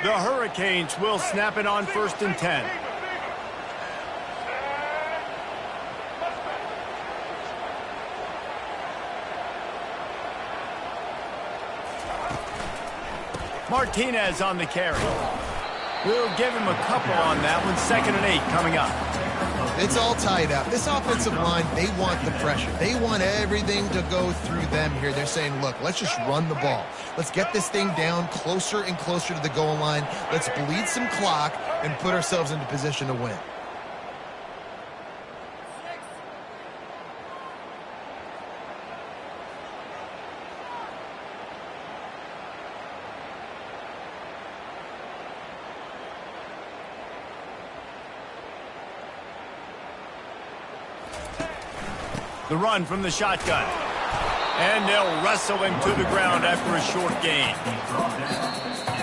Speaker 1: The Hurricanes will snap it on 1st and 10. Martinez on the carry. We'll give him a couple on that one. 2nd and 8 coming up.
Speaker 3: It's all tied up. This offensive line, they want the pressure. They want everything to go through them here. They're saying, look, let's just run the ball. Let's get this thing down closer and closer to the goal line. Let's bleed some clock and put ourselves into position to win.
Speaker 1: The run from the shotgun. And they'll wrestle him to the ground after a short gain.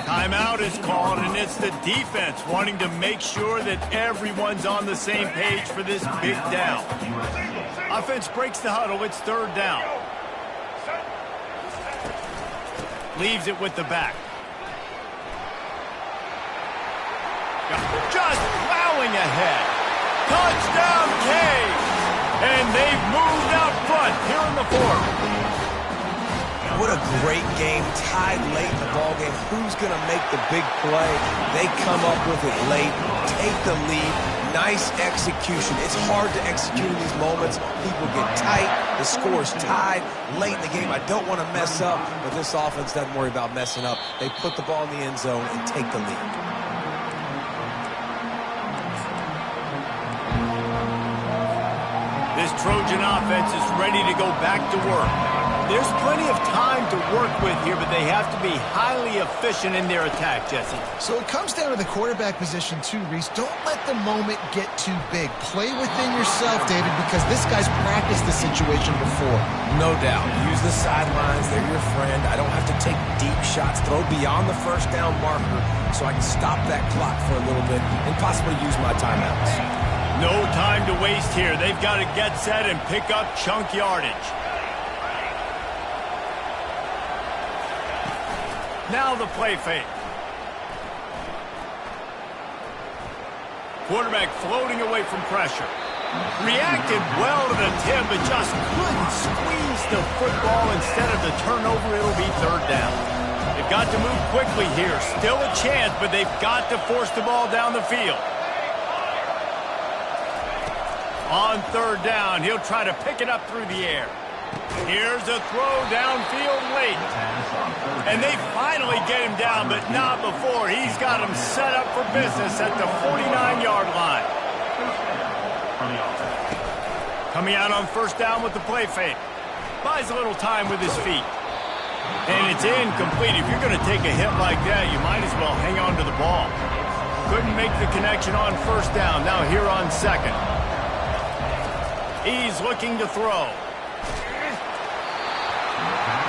Speaker 1: Timeout is called, and it's the defense wanting to make sure that everyone's on the same page for this big down. Offense breaks the huddle. It's 3rd down. Leaves it with the back. Just plowing ahead. Touchdown, K. And they've moved out front here in the 4th.
Speaker 2: What a great game, tied late in the ballgame. Who's going to make the big play? They come up with it late, take the lead. Nice execution. It's hard to execute in these moments. People get tight. The score's tied late in the game. I don't want to mess up, but this offense doesn't worry about messing up. They put the ball in the end zone and take the lead.
Speaker 1: This Trojan offense is ready to go back to work. There's plenty of time to work with here, but they have to be highly efficient in their attack, Jesse.
Speaker 3: So it comes down to the quarterback position too, Reese. Don't let the moment get too big. Play within yourself, David, because this guy's practiced the situation before.
Speaker 2: No doubt. Use the sidelines. They're your friend. I don't have to take deep shots. Throw beyond the 1st down marker so I can stop that clock for a little bit and possibly use my timeouts.
Speaker 1: No time to waste here. They've got to get set and pick up chunk yardage. Now the play fake. Quarterback floating away from pressure. Reacted well to the tip, but just couldn't squeeze the football. Instead of the turnover, it'll be 3rd down. They've got to move quickly here. Still a chance, but they've got to force the ball down the field. On 3rd down, he'll try to pick it up through the air. Here's a throw downfield late. And they finally get him down, but not before. He's got him set up for business at the 49-yard line. Coming out on 1st down with the play fake. Buys a little time with his feet. And it's incomplete. If you're going to take a hit like that, you might as well hang on to the ball. Couldn't make the connection on 1st down. Now here on 2nd. He's looking to throw.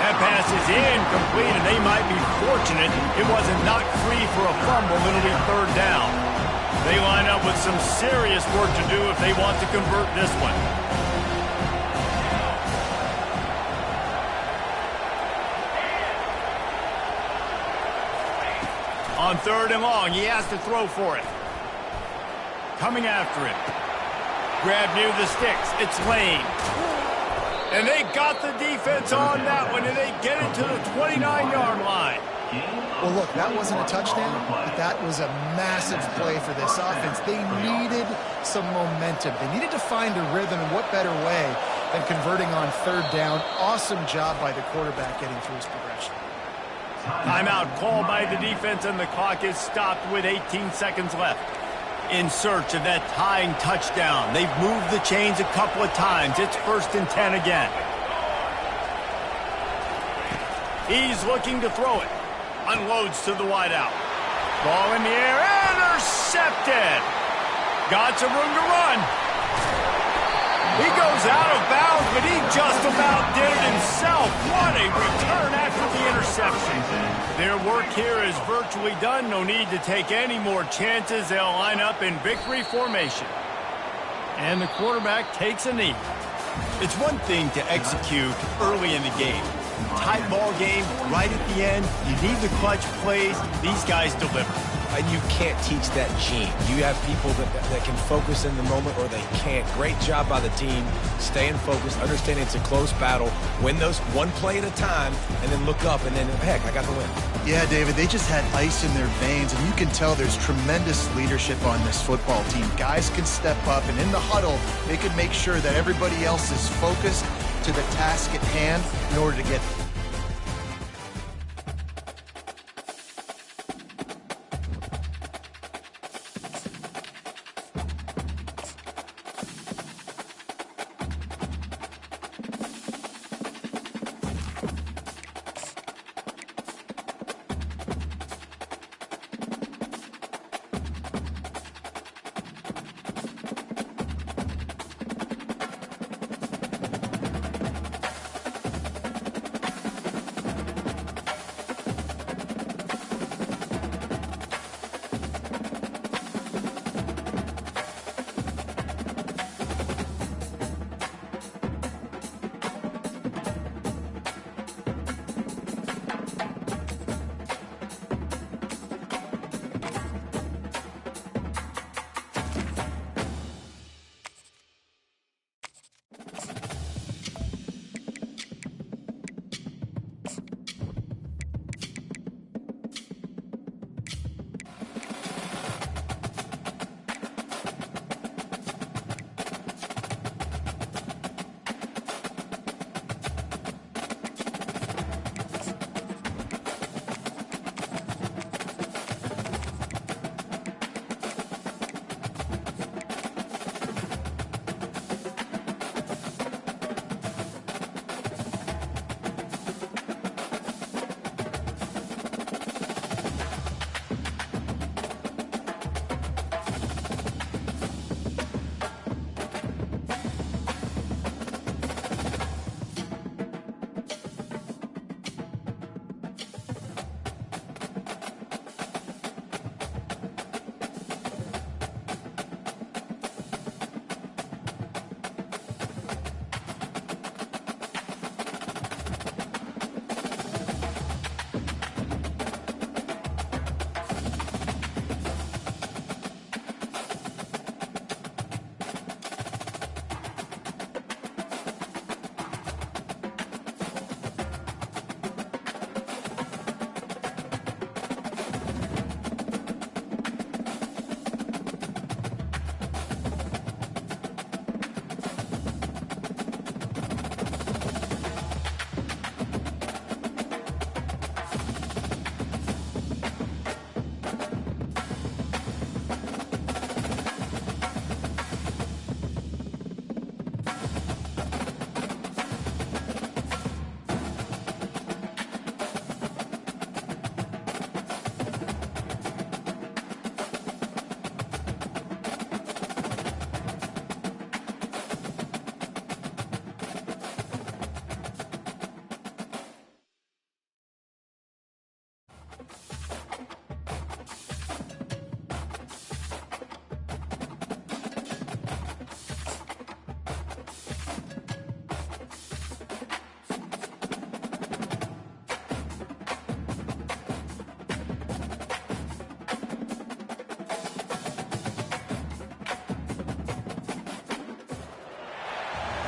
Speaker 1: That pass is incomplete, and they might be fortunate it wasn't knocked free for a fumble. It'll be 3rd down. They line up with some serious work to do if they want to convert this one. On 3rd and long, he has to throw for it. Coming after it. Grab near the sticks. It's Lane. And they got the defense on that one, and they get it to the 29-yard line.
Speaker 3: Well, look, that wasn't a touchdown, but that was a massive play for this offense. They needed some momentum. They needed to find a rhythm, and what better way than converting on 3rd down. Awesome job by the quarterback getting through his progression.
Speaker 1: Timeout called by the defense, and the clock is stopped with 18 seconds left. In search of that tying touchdown. They've moved the chains a couple of times. It's 1st and 10 again. He's looking to throw it. Unloads to the wideout. Ball in the air. Intercepted. Got some room to run. He goes out of bounds, but he just about did it himself. What a return after the interception. Their work here is virtually done. No need to take any more chances. They'll line up in victory formation. And the quarterback takes a knee. It's one thing to execute early in the game. Tight ball game, right at the end. You need the clutch plays. These guys deliver.
Speaker 2: and you can't teach that gene. You have people that can focus in the moment or they can't. Great job by the team, staying focused, understanding it's a close battle, win those one play at a time, and then look up, and then, heck, I got the win.
Speaker 3: Yeah, David, they just had ice in their veins, and you can tell there's tremendous leadership on this football team. Guys can step up, and in the huddle, they can make sure that everybody else is focused to the task at hand in order to get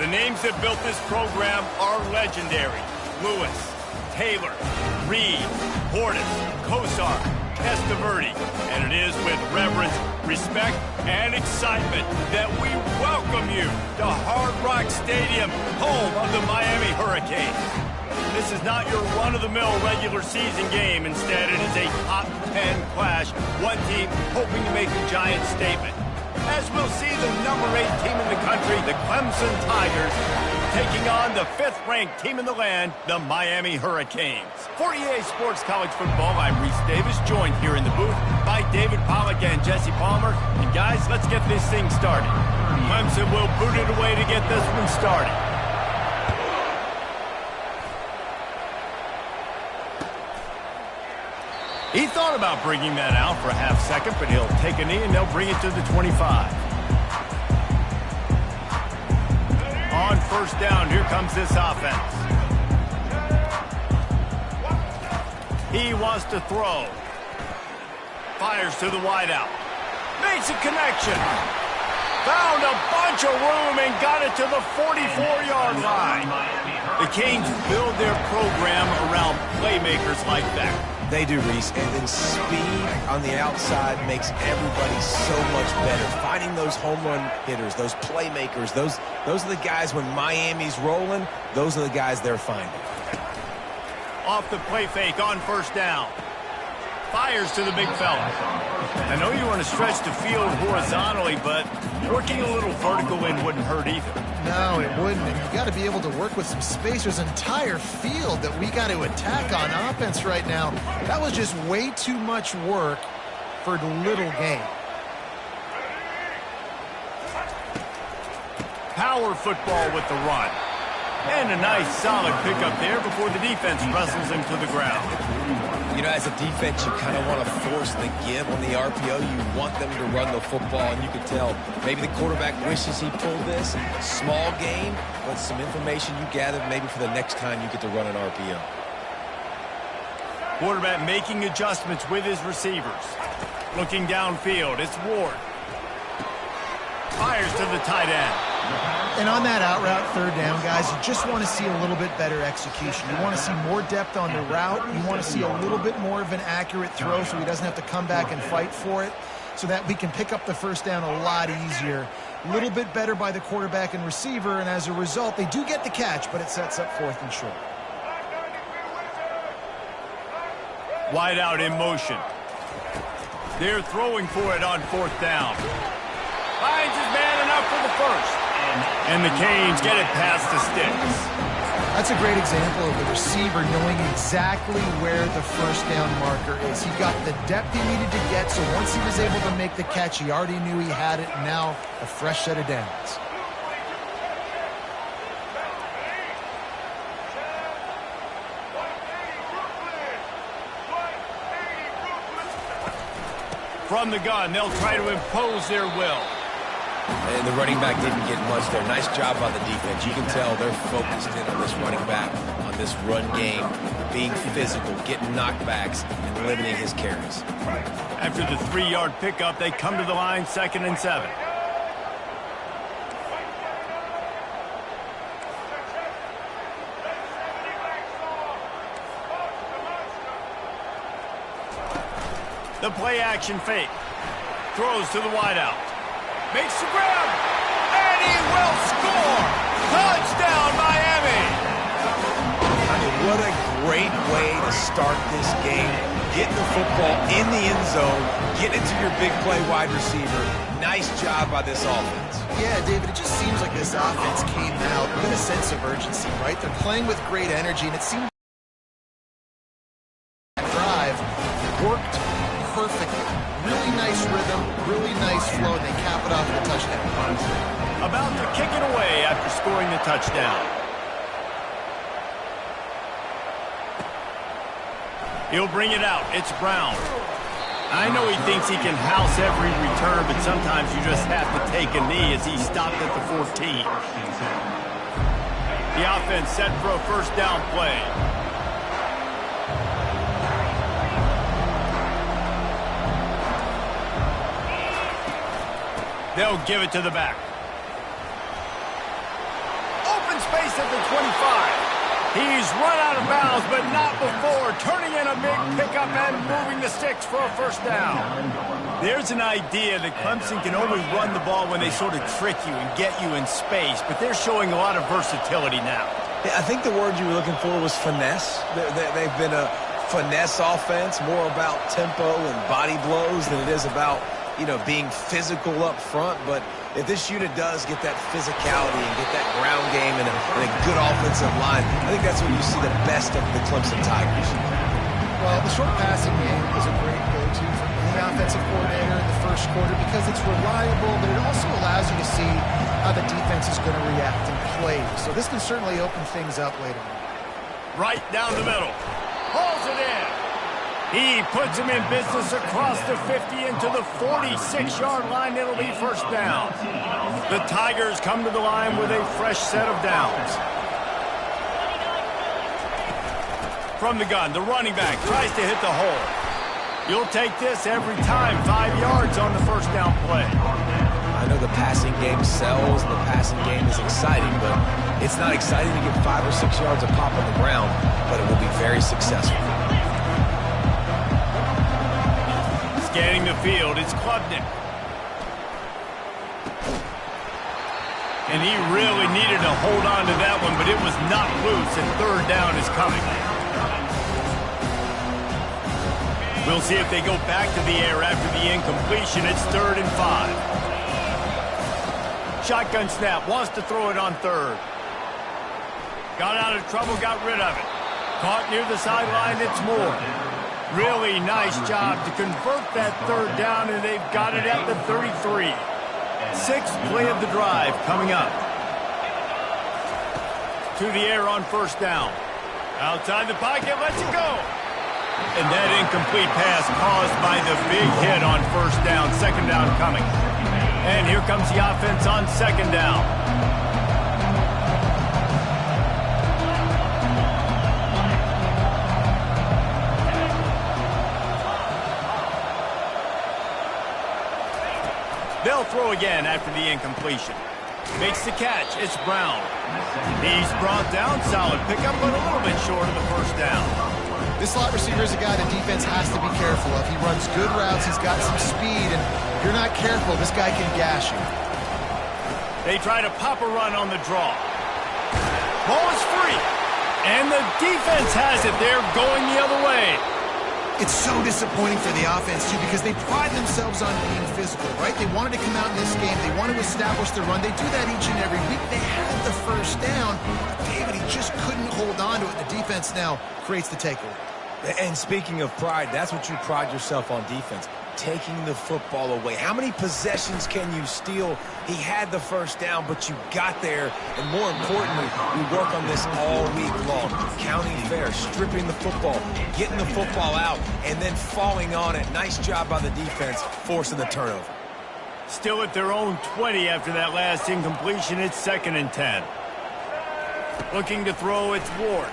Speaker 1: The names that built this program are legendary. Lewis, Taylor, Reed, Portis, Kosar, Testaverde. And it is with reverence, respect, and excitement that we welcome you to Hard Rock Stadium, home of the Miami Hurricanes. This is not your run-of-the-mill regular season game. Instead, it is a top 10 clash. One team hoping to make a giant statement. As we'll see the number 8 team in the country, the Clemson Tigers, taking on the 5th-ranked team in the land, the Miami Hurricanes. For EA Sports College Football, I'm Reese Davis, joined here in the booth by David Pollack and Jesse Palmer. And guys, let's get this thing started. Clemson will boot it away to get this one started. He thought about bringing that out for a half second, but he'll take a knee and they'll bring it to the 25. On first down, here comes this offense. He wants to throw. Fires to the wideout. Makes a connection. Found a bunch of room and got it to the 44-yard line. The Canes build their program around playmakers like that.
Speaker 2: They do, Reese, and then speed on the outside makes everybody so much better. Finding those home run hitters, those playmakers, those are the guys when Miami's rolling, those are the guys they're finding.
Speaker 1: Off the play fake on first down. Fires to the big fella. I know you want to stretch the field horizontally, but working a little vertical in wouldn't hurt either.
Speaker 3: No, it wouldn't. And you got to be able to work with some space. There's an entire field that we got to attack on offense right now. That was just way too much work for little gain.
Speaker 1: Power football with the run. And a nice solid pickup there before the defense wrestles him to the ground.
Speaker 2: You know, as a defense, you kind of want to force the give on the RPO. You want them to run the football, and you can tell maybe the quarterback wishes he pulled this. Small gain, but some information you gathered maybe for the next time you get to run an RPO.
Speaker 1: Quarterback making adjustments with his receivers. Looking downfield, it's Ward. Fires to the tight end.
Speaker 3: And on that out route, third down, guys, you just want to see a little bit better execution. You want to see more depth on the route. You want to see a little bit more of an accurate throw so he doesn't have to come back and fight for it, so that we can pick up the first down a lot easier. A little bit better by the quarterback and receiver, and as a result, they do get the catch, but it sets up fourth and short.
Speaker 1: Wide out in motion. They're throwing for it on fourth down. Finds his man enough for the first. And the Canes get it past the sticks.
Speaker 3: That's a great example of the receiver knowing exactly where the first down marker is. He got the depth he needed to get, so once he was able to make the catch, he already knew he had it, and now a fresh set of downs.
Speaker 1: From the gun, they'll try to impose their will.
Speaker 2: And the running back didn't get much there. Nice job by the defense. You can tell they're focused in on this running back, on this run game, being physical, getting knockbacks, and limiting his carries.
Speaker 1: After the 3-yard pickup, they come to the line, 2nd and 7. The play action fake. Throws to the wideout. Makes the grab. And he will score. Touchdown, Miami.
Speaker 2: What a great way to start this game. Getting the football in the end zone, getting it to your big play wide receiver. Nice job by this offense.
Speaker 3: Yeah, David, it just seems like this offense came out with a sense of urgency, right? They're playing with great energy, and it seemed drive worked perfectly. Really nice rhythm, really nice flow, and they cap it off with a touchdown.
Speaker 1: About to kick it away after scoring the touchdown. He'll bring it out. It's Brown. I know he thinks he can house every return, but sometimes you just have to take a knee as he stopped at the 14. The offense set for a first down play. They'll give it to the back. Open space at the 25. He's run out of bounds, but not before. Turning in a big pickup and moving the sticks for a first down. There's an idea that Clemson can only run the ball when they sort of trick you and get you in space, but they're showing a lot of versatility now.
Speaker 2: Yeah, I think the word you were looking for was finesse. They've been a finesse offense, more about tempo and body blows than it is about, being physical up front. But if this unit does get that physicality and get that ground game and a good offensive line, I think that's when you see the best of the Clemson Tigers.
Speaker 3: Well, the short passing game is a great go-to for any offensive coordinator in the first quarter because it's reliable, but it also allows you to see how the defense is going to react and play. So this can certainly open things up later on.
Speaker 1: Right down the middle. Hauls it in. He puts him in business across the 50 into the 46-yard line. It'll be first down. The Tigers come to the line with a fresh set of downs. From the gun, the running back tries to hit the hole. You'll take this every time. 5 yards on the first down play.
Speaker 2: I know the passing game sells and the passing game is exciting, but it's not exciting to get 5 or 6 yards of pop on the ground, but it will be very successful.
Speaker 1: Scanning the field, it's Klubnik. And he really needed to hold on to that one, but it was not loose, and third down is coming. We'll see if they go back to the air after the incompletion. It's 3rd and 5. Shotgun snap, wants to throw it on third. Got out of trouble, got rid of it. Caught near the sideline, it's Moore. Really nice job to convert that third down, and they've got it at the 33. 6th play of the drive coming up. To the air on first down. Outside the pocket, lets it go. And that incomplete pass caused by the big hit on first down. 2nd down coming. And here comes the offense on 2nd down. They'll throw again after the incompletion. Makes the catch. It's Brown. He's brought down. Solid pickup, but a little bit short of the first down.
Speaker 3: This slot receiver is a guy the defense has to be careful of. He runs good routes. He's got some speed, and if you're not careful, this guy can gash you.
Speaker 1: They try to pop a run on the draw. Ball is free. And the defense has it. They're going the other way.
Speaker 3: It's so disappointing for the offense, too, because they pride themselves on being physical, right? They wanted to come out in this game. They want to establish the run. They do that each and every week. They had the first down. David, he just couldn't hold on to it. The defense now creates the takeaway.
Speaker 2: And speaking of pride, that's what you pride yourself on defense, taking the football away. How many possessions can you steal? He had the first down, but you got there. And more importantly, we work on this all week long. Counting fair, stripping the football, getting the football out, and then falling on it. Nice job by the defense, forcing the turnover.
Speaker 1: Still at their own 20 after that last incompletion. It's 2nd and 10. Looking to throw, it's Ward.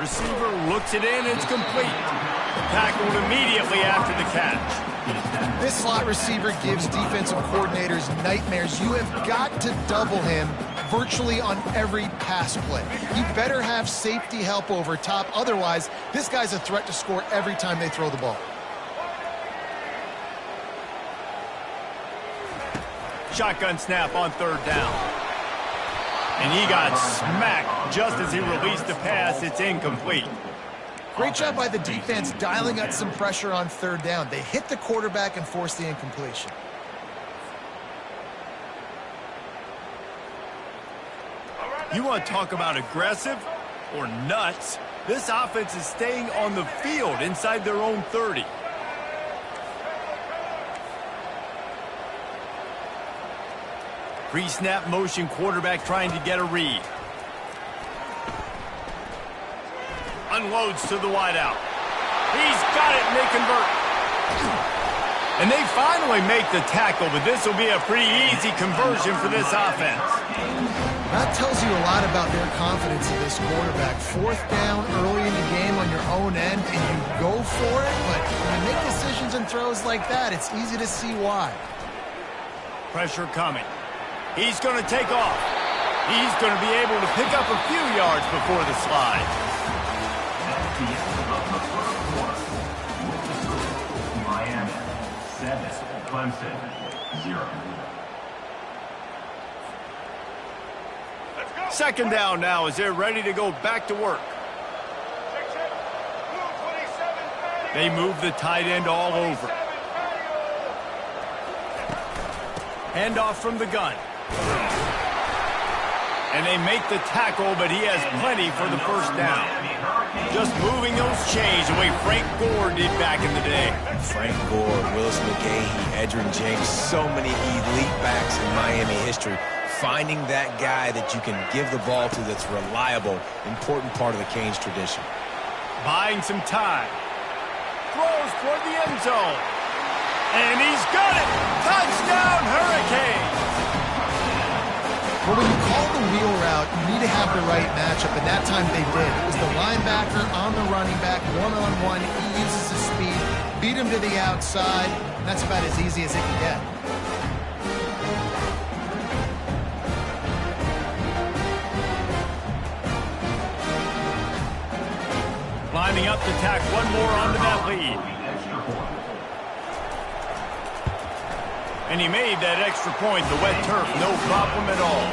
Speaker 1: Receiver looks it in, it's complete. Tackled immediately after the catch.
Speaker 3: This slot receiver gives defensive coordinators nightmares. You have got to double him virtually on every pass play. You better have safety help over top. Otherwise, this guy's a threat to score every time they throw the ball.
Speaker 1: Shotgun snap on 3rd down. And he got smacked just as he released the pass. It's incomplete.
Speaker 3: Great job by the defense dialing up some pressure on 3rd down. They hit the quarterback and forced the incompletion.
Speaker 1: You want to talk about aggressive or nuts? This offense is staying on the field inside their own 30. Pre-snap motion, quarterback trying to get a read. Unloads to the wideout. He's got it, and they convert. And they finally make the tackle, but this will be a pretty easy conversion for this offense.
Speaker 3: That tells you a lot about their confidence in this quarterback. 4th down early in the game on your own end, and you go for it, but when you make decisions and throws like that, it's easy to see why.
Speaker 1: Pressure coming. He's going to take off. He's going to be able to pick up a few yards before the slide.
Speaker 4: That's the end of the first quarter. With the score, Miami 7, Clemson 0.
Speaker 1: 2nd down now as they're ready to go back to work. They move the tight end all over. Handoff from the gun. And they make the tackle, but he has plenty for the first down. Just moving those chains the way Frank Gore did back in the day.
Speaker 2: Frank Gore, Willis McGahee, Edgerrin James, so many elite backs in Miami history. Finding that guy that you can give the ball to that's reliable, important part of the Canes tradition.
Speaker 1: Buying some time. Throws toward the end zone. And he's got it! Touchdown, Hurricanes!
Speaker 3: But when you call the wheel route, you need to have the right matchup, and that time they did. It was the linebacker on the running back, one-on-one. He uses beat him to the outside. That's about as easy as it can get.
Speaker 1: Lining up to tack one more onto that lead. And he made that extra point, the wet turf, no problem at all.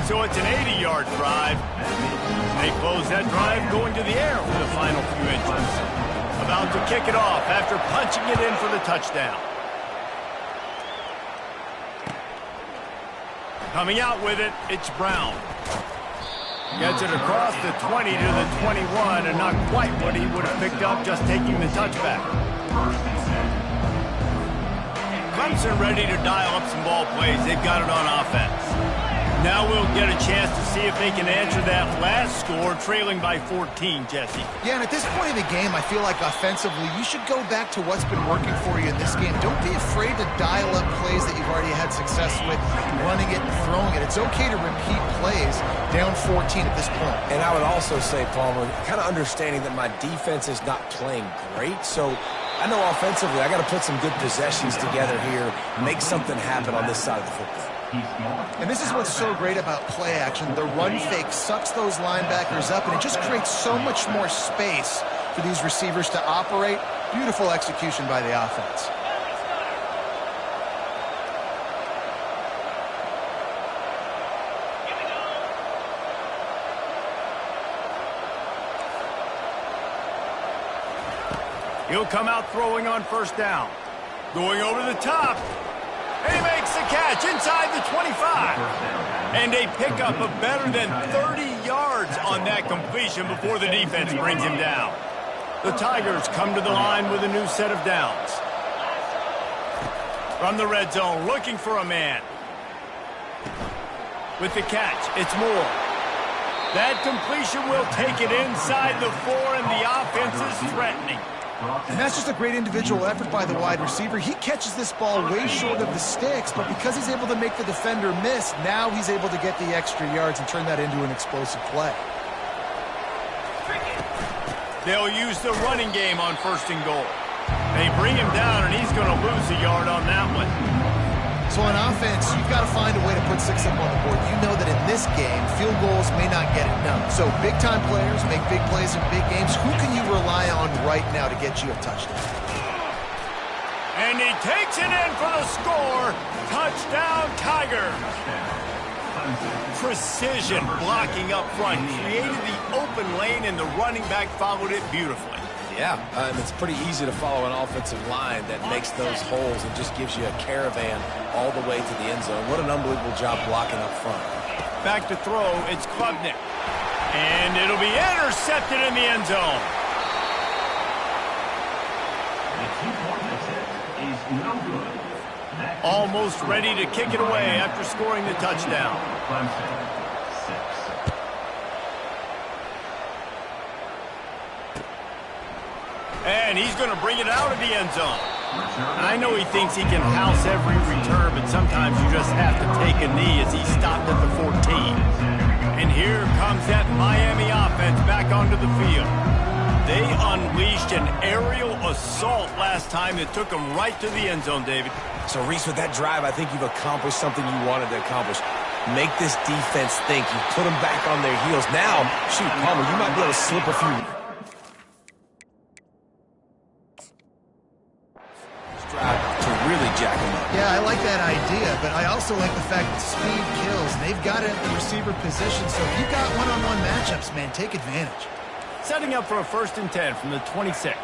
Speaker 1: So it's an 80-yard drive. They close that drive going to the air for the final few inches. About to kick it off after punching it in for the touchdown. Coming out with it, it's Brown. Gets it across the 20 to the 21, and not quite what he would have picked up just taking the touchback. Clemson ready to dial up some ball plays. They've got it on offense. Now we'll get a chance to see if they can answer that last score, trailing by 14, Jesse.
Speaker 3: Yeah, and at this point in the game, I feel like offensively, you should go back to what's been working for you in this game. Don't be afraid to dial up plays that you've already had success with, running it and throwing it. It's okay to repeat plays down 14 at this point.
Speaker 2: And I would also say, Palmer, kind of understanding that my defense is not playing great, so I know offensively I got to put some good possessions together here, make something happen on this side of the football.
Speaker 3: And this is what's so great about play action. The run fake sucks those linebackers up, and it just creates so much more space for these receivers to operate. Beautiful execution by the offense.
Speaker 1: He'll come out throwing on first down. Going over the top. And he makes the catch inside the 25. And a pickup of better than 30 yards on that completion before the defense brings him down. The Tigers come to the line with a new set of downs. From the red zone, looking for a man. With the catch, it's Moore. That completion will take it inside the 4, and the offense is threatening.
Speaker 3: And that's just a great individual effort by the wide receiver. He catches this ball way short of the sticks, but because he's able to make the defender miss, now he's able to get the extra yards and turn that into an explosive play.
Speaker 1: They'll use the running game on first and goal. They bring him down, and he's going to lose a yard on that one.
Speaker 3: So on offense, you've got to find a way to put 6 up on the board. You know that in this game, field goals may not get it done. So big-time players make big plays in big games. Who can you rely on right now to get you a touchdown?
Speaker 1: And he takes it in for the score. Touchdown, Tigers. Precision blocking up front. Created the open lane, and the running back followed it beautifully.
Speaker 2: Yeah, and it's pretty easy to follow an offensive line that makes those holes and just gives you a caravan all the way to the end zone. What an unbelievable job blocking up front.
Speaker 1: Back to throw, it's Klubnik. And it'll be intercepted in the end zone.
Speaker 4: The 2-point attempt is no good.
Speaker 1: Almost ready to kick it away after scoring the touchdown.
Speaker 4: Clemson, 6.
Speaker 1: And he's going to bring it out of the end zone. I know he thinks he can house every return, but sometimes you just have to take a knee as he stopped at the 14. And here comes that Miami offense back onto the field. They unleashed an aerial assault last time that took them right to the end zone, David.
Speaker 2: So, Reese, with that drive, I think you've accomplished something you wanted to accomplish. Make this defense think. You put them back on their heels. Now, shoot, Palmer, you might be able to slip a few. To really jack him up.
Speaker 3: Yeah, I like that idea, but I also like the fact that speed kills. They've got it at the receiver position, so if you've got one-on-one matchups, man, take advantage.
Speaker 1: Setting up for a 1st and 10 from the 26.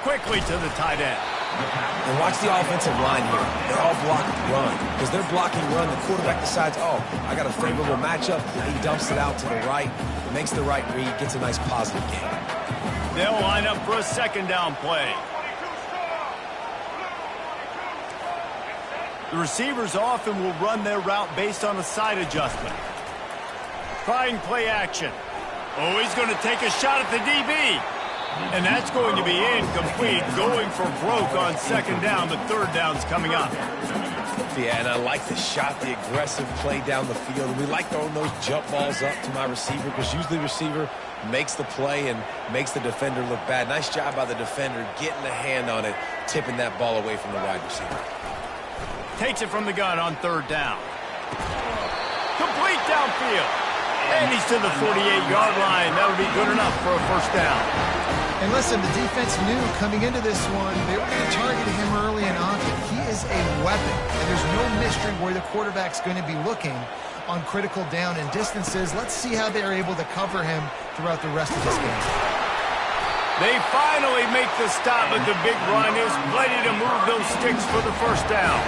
Speaker 1: Quickly to the tight end.
Speaker 2: And watch the offensive line here. They're all blocking run. Because they're blocking run, the quarterback decides, oh, I got a favorable matchup. He dumps it out to the right, makes the right read, gets a nice positive gain.
Speaker 1: They'll line up for a 2nd down play. The receivers often will run their route based on a side adjustment. Trying play action. Oh, he's going to take a shot at the DB. And that's going to be incomplete. Going for broke on 2nd down. The 3rd down's coming up.
Speaker 2: Yeah, and I like the shot, the aggressive play down the field. And we like throwing those jump balls up to my receiver because usually the receiver makes the play and makes the defender look bad. Nice job by the defender getting a hand on it, tipping that ball away from the wide receiver.
Speaker 1: Takes it from the gun on third down. Complete downfield. And he's to the 48-yard line. That'll be good enough for a first down.
Speaker 3: And listen, the defense knew coming into this one, they were going to target him early and often. He is a weapon, and there's no mystery where the quarterback's going to be looking on critical down and distances. Let's see how they're able to cover him throughout the rest of this game.
Speaker 1: They finally make the stop, but the big run is ready to move those sticks for the first down.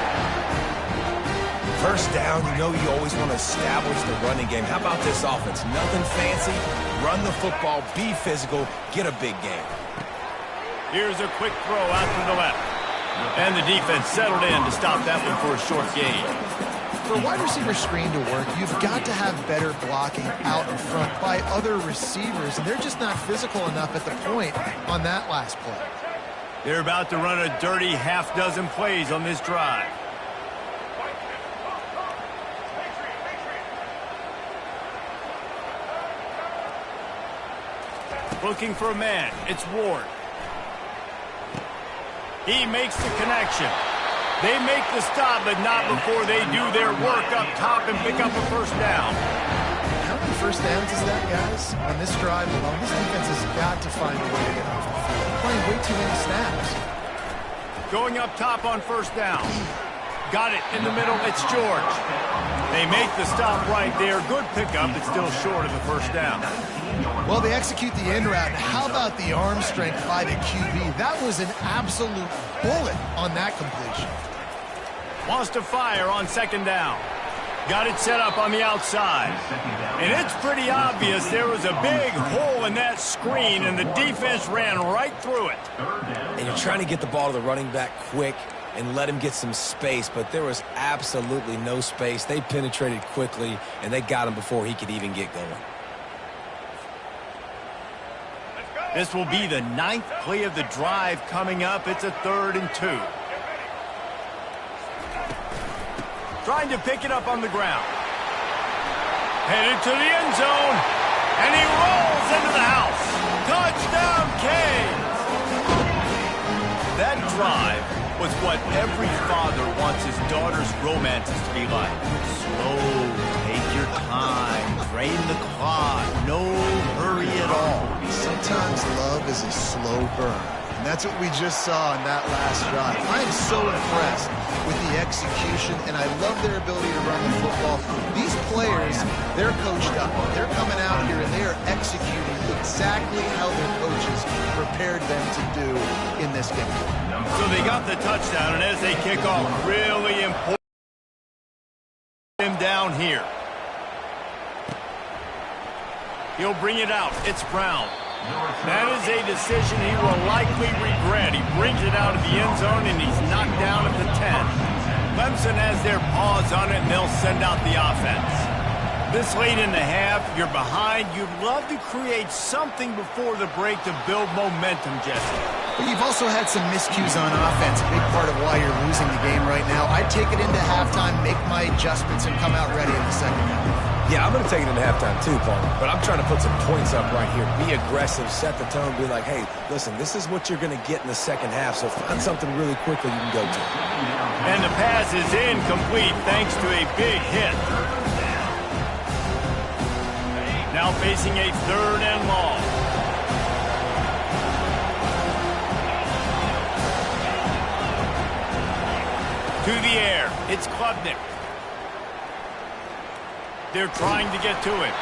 Speaker 2: First down, you know you always want to establish the running game. How about this offense? Nothing fancy. Run the football, be physical, get a big game.
Speaker 1: Here's a quick throw out to the left. And the defense settled in to stop that one for a short gain.
Speaker 3: For a wide receiver screen to work, you've got to have better blocking out in front by other receivers, and they're just not physical enough at the point on that last play.
Speaker 1: They're about to run a dirty half-dozen plays on this drive. Looking for a man. It's Ward. He makes the connection. They make the stop, but not before they do their work up top and pick up a first down.
Speaker 3: How many first downs is that, guys? On this drive alone, this defense has got to find a way to get off the field. They're playing way too many snaps.
Speaker 1: Going up top on first down. Got it in the middle. It's George. They make the stop right there. Good pickup, but still short of the first down.
Speaker 3: Well, they execute the in route. How about the arm strength by the QB? That was an absolute bullet on that completion.
Speaker 1: Wants to fire on second down. Got it set up on the outside. And it's pretty obvious there was a big hole in that screen, and the defense ran right through it.
Speaker 2: And you're trying to get the ball to the running back quick and let him get some space, but there was absolutely no space. They penetrated quickly, and they got him before he could even get going.
Speaker 1: This will be the 9th play of the drive coming up. It's a 3rd and 2. Trying to pick it up on the ground. Headed to the end zone. And he rolls into the house. Touchdown, Canes! That drive was what every father wants his daughter's romances to be like. Slow, take your time, drain the clock, no hurry at all.
Speaker 3: Sometimes love is a slow burn, and that's what we just saw in that last drive. I am so impressed with the execution, and I love their ability to run the football. These players, they're coached up. They're coming out here, and they are executing exactly how their coaches prepared them to do in this game.
Speaker 1: So they got the touchdown, and as they kick off, really important him down here. He'll bring it out. It's Brown. That is a decision he will likely regret. He brings it out of the end zone, and he's knocked down at the 10. Clemson has their paws on it, and they'll send out the offense. This late in the half, you're behind. You'd love to create something before the break to build momentum, Jesse.
Speaker 3: But you've also had some miscues on offense, a big part of why you're losing the game right now. I take it into halftime, make my adjustments, and come out ready in the second half.
Speaker 2: Yeah, I'm going to take it into halftime too, Paul. But I'm trying to put some points up right here. Be aggressive, set the tone, be like, hey, listen, this is what you're going to get in the second half, so find something really quickly you can go to.
Speaker 1: And the pass is incomplete thanks to a big hit. Now facing a 3rd and long. To the air, it's Klubnik. They're trying to get to him.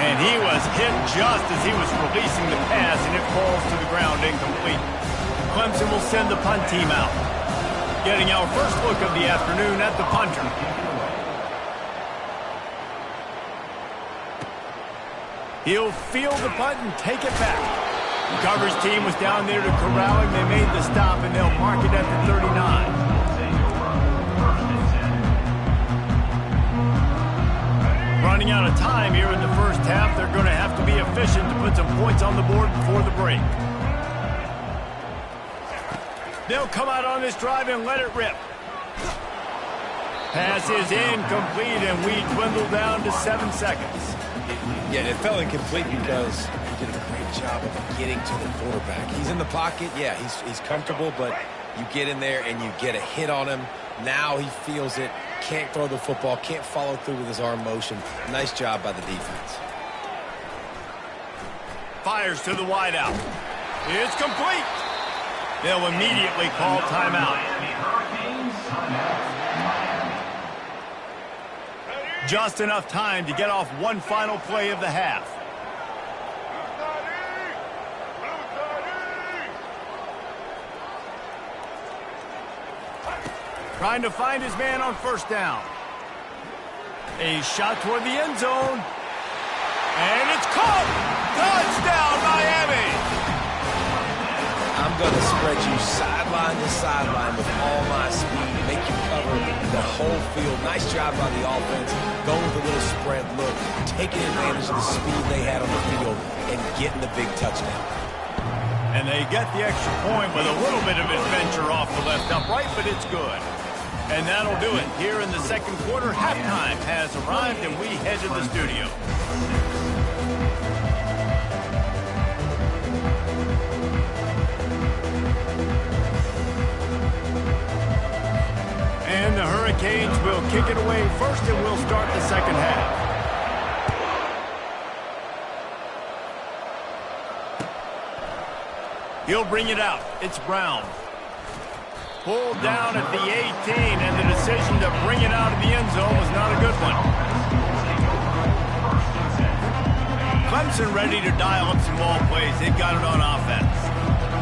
Speaker 1: And he was hit just as he was releasing the pass, and it falls to the ground incomplete. Clemson will send the punt team out. Getting our first look of the afternoon at the punter. He'll field the punt and take it back. The coverage team was down there to corral him. They made the stop, and they'll mark it at the 39. Running out of time here in the first half. They're going to have to be efficient to put some points on the board before the break. They'll come out on this drive and let it rip. Pass is incomplete, and we dwindle down to 7 seconds.
Speaker 2: Yeah, it fell incomplete because he did a great job of getting to the quarterback. He's in the pocket. Yeah, he's comfortable, but you get in there and you get a hit on him. Now he feels it, can't throw the football, can't follow through with his arm motion. Nice job by the defense.
Speaker 1: Fires to the wideout. It's complete. They'll immediately call timeout. Just enough time to get off one final play of the half. Trying to find his man on first down. A shot toward the end zone. And it's caught! Touchdown, Miami!
Speaker 2: I'm going to spread you sideline to sideline with all my speed, make you cover the whole field. Nice job by the offense, going with a little spread look, taking advantage of the speed they had on the field, and getting the big touchdown.
Speaker 1: And they get the extra point with a little bit of adventure off the left upright, but it's good. And that'll do it. Here in the second quarter, halftime has arrived, and we head to the studio. And the Hurricanes will kick it away first, and we'll start the second half. He'll bring it out. It's Brown. Pulled down at the 18, and the decision to bring it out of the end zone was not a good one. Clemson ready to dial up some ball plays. They've got it on offense.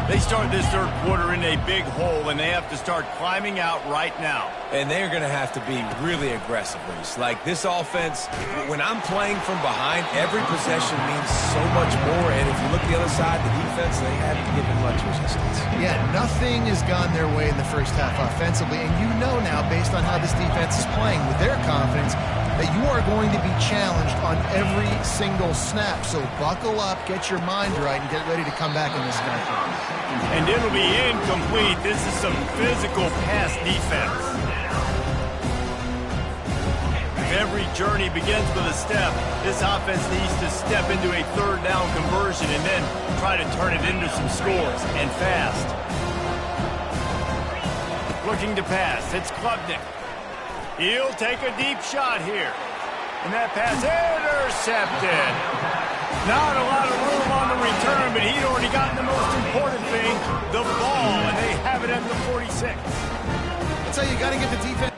Speaker 1: They start this third quarter in a big hole, and they have to start climbing out right now.
Speaker 2: And they're going to have to be really aggressive, Reese. Like this offense, when I'm playing from behind, every possession means so much more. And if you look at the other side, the defense, they haven't given much resistance.
Speaker 3: Yeah, nothing has gone their way in the first half offensively. And you know now, based on how this defense is playing with their confidence, that you are going to be challenged on every single snap. So buckle up, get your mind right, and get ready to come back in this game.
Speaker 1: And it'll be incomplete. This is some physical pass defense. Every journey begins with a step. This offense needs to step into a third down conversion and then try to turn it into some scores, and fast. Looking to pass. It's Klubnik. He'll take a deep shot here. And that pass intercepted. Not a lot of room on the return, but he'd already gotten the most important thing, the ball, and they have it at the 46.
Speaker 3: That's how you got to get the defense.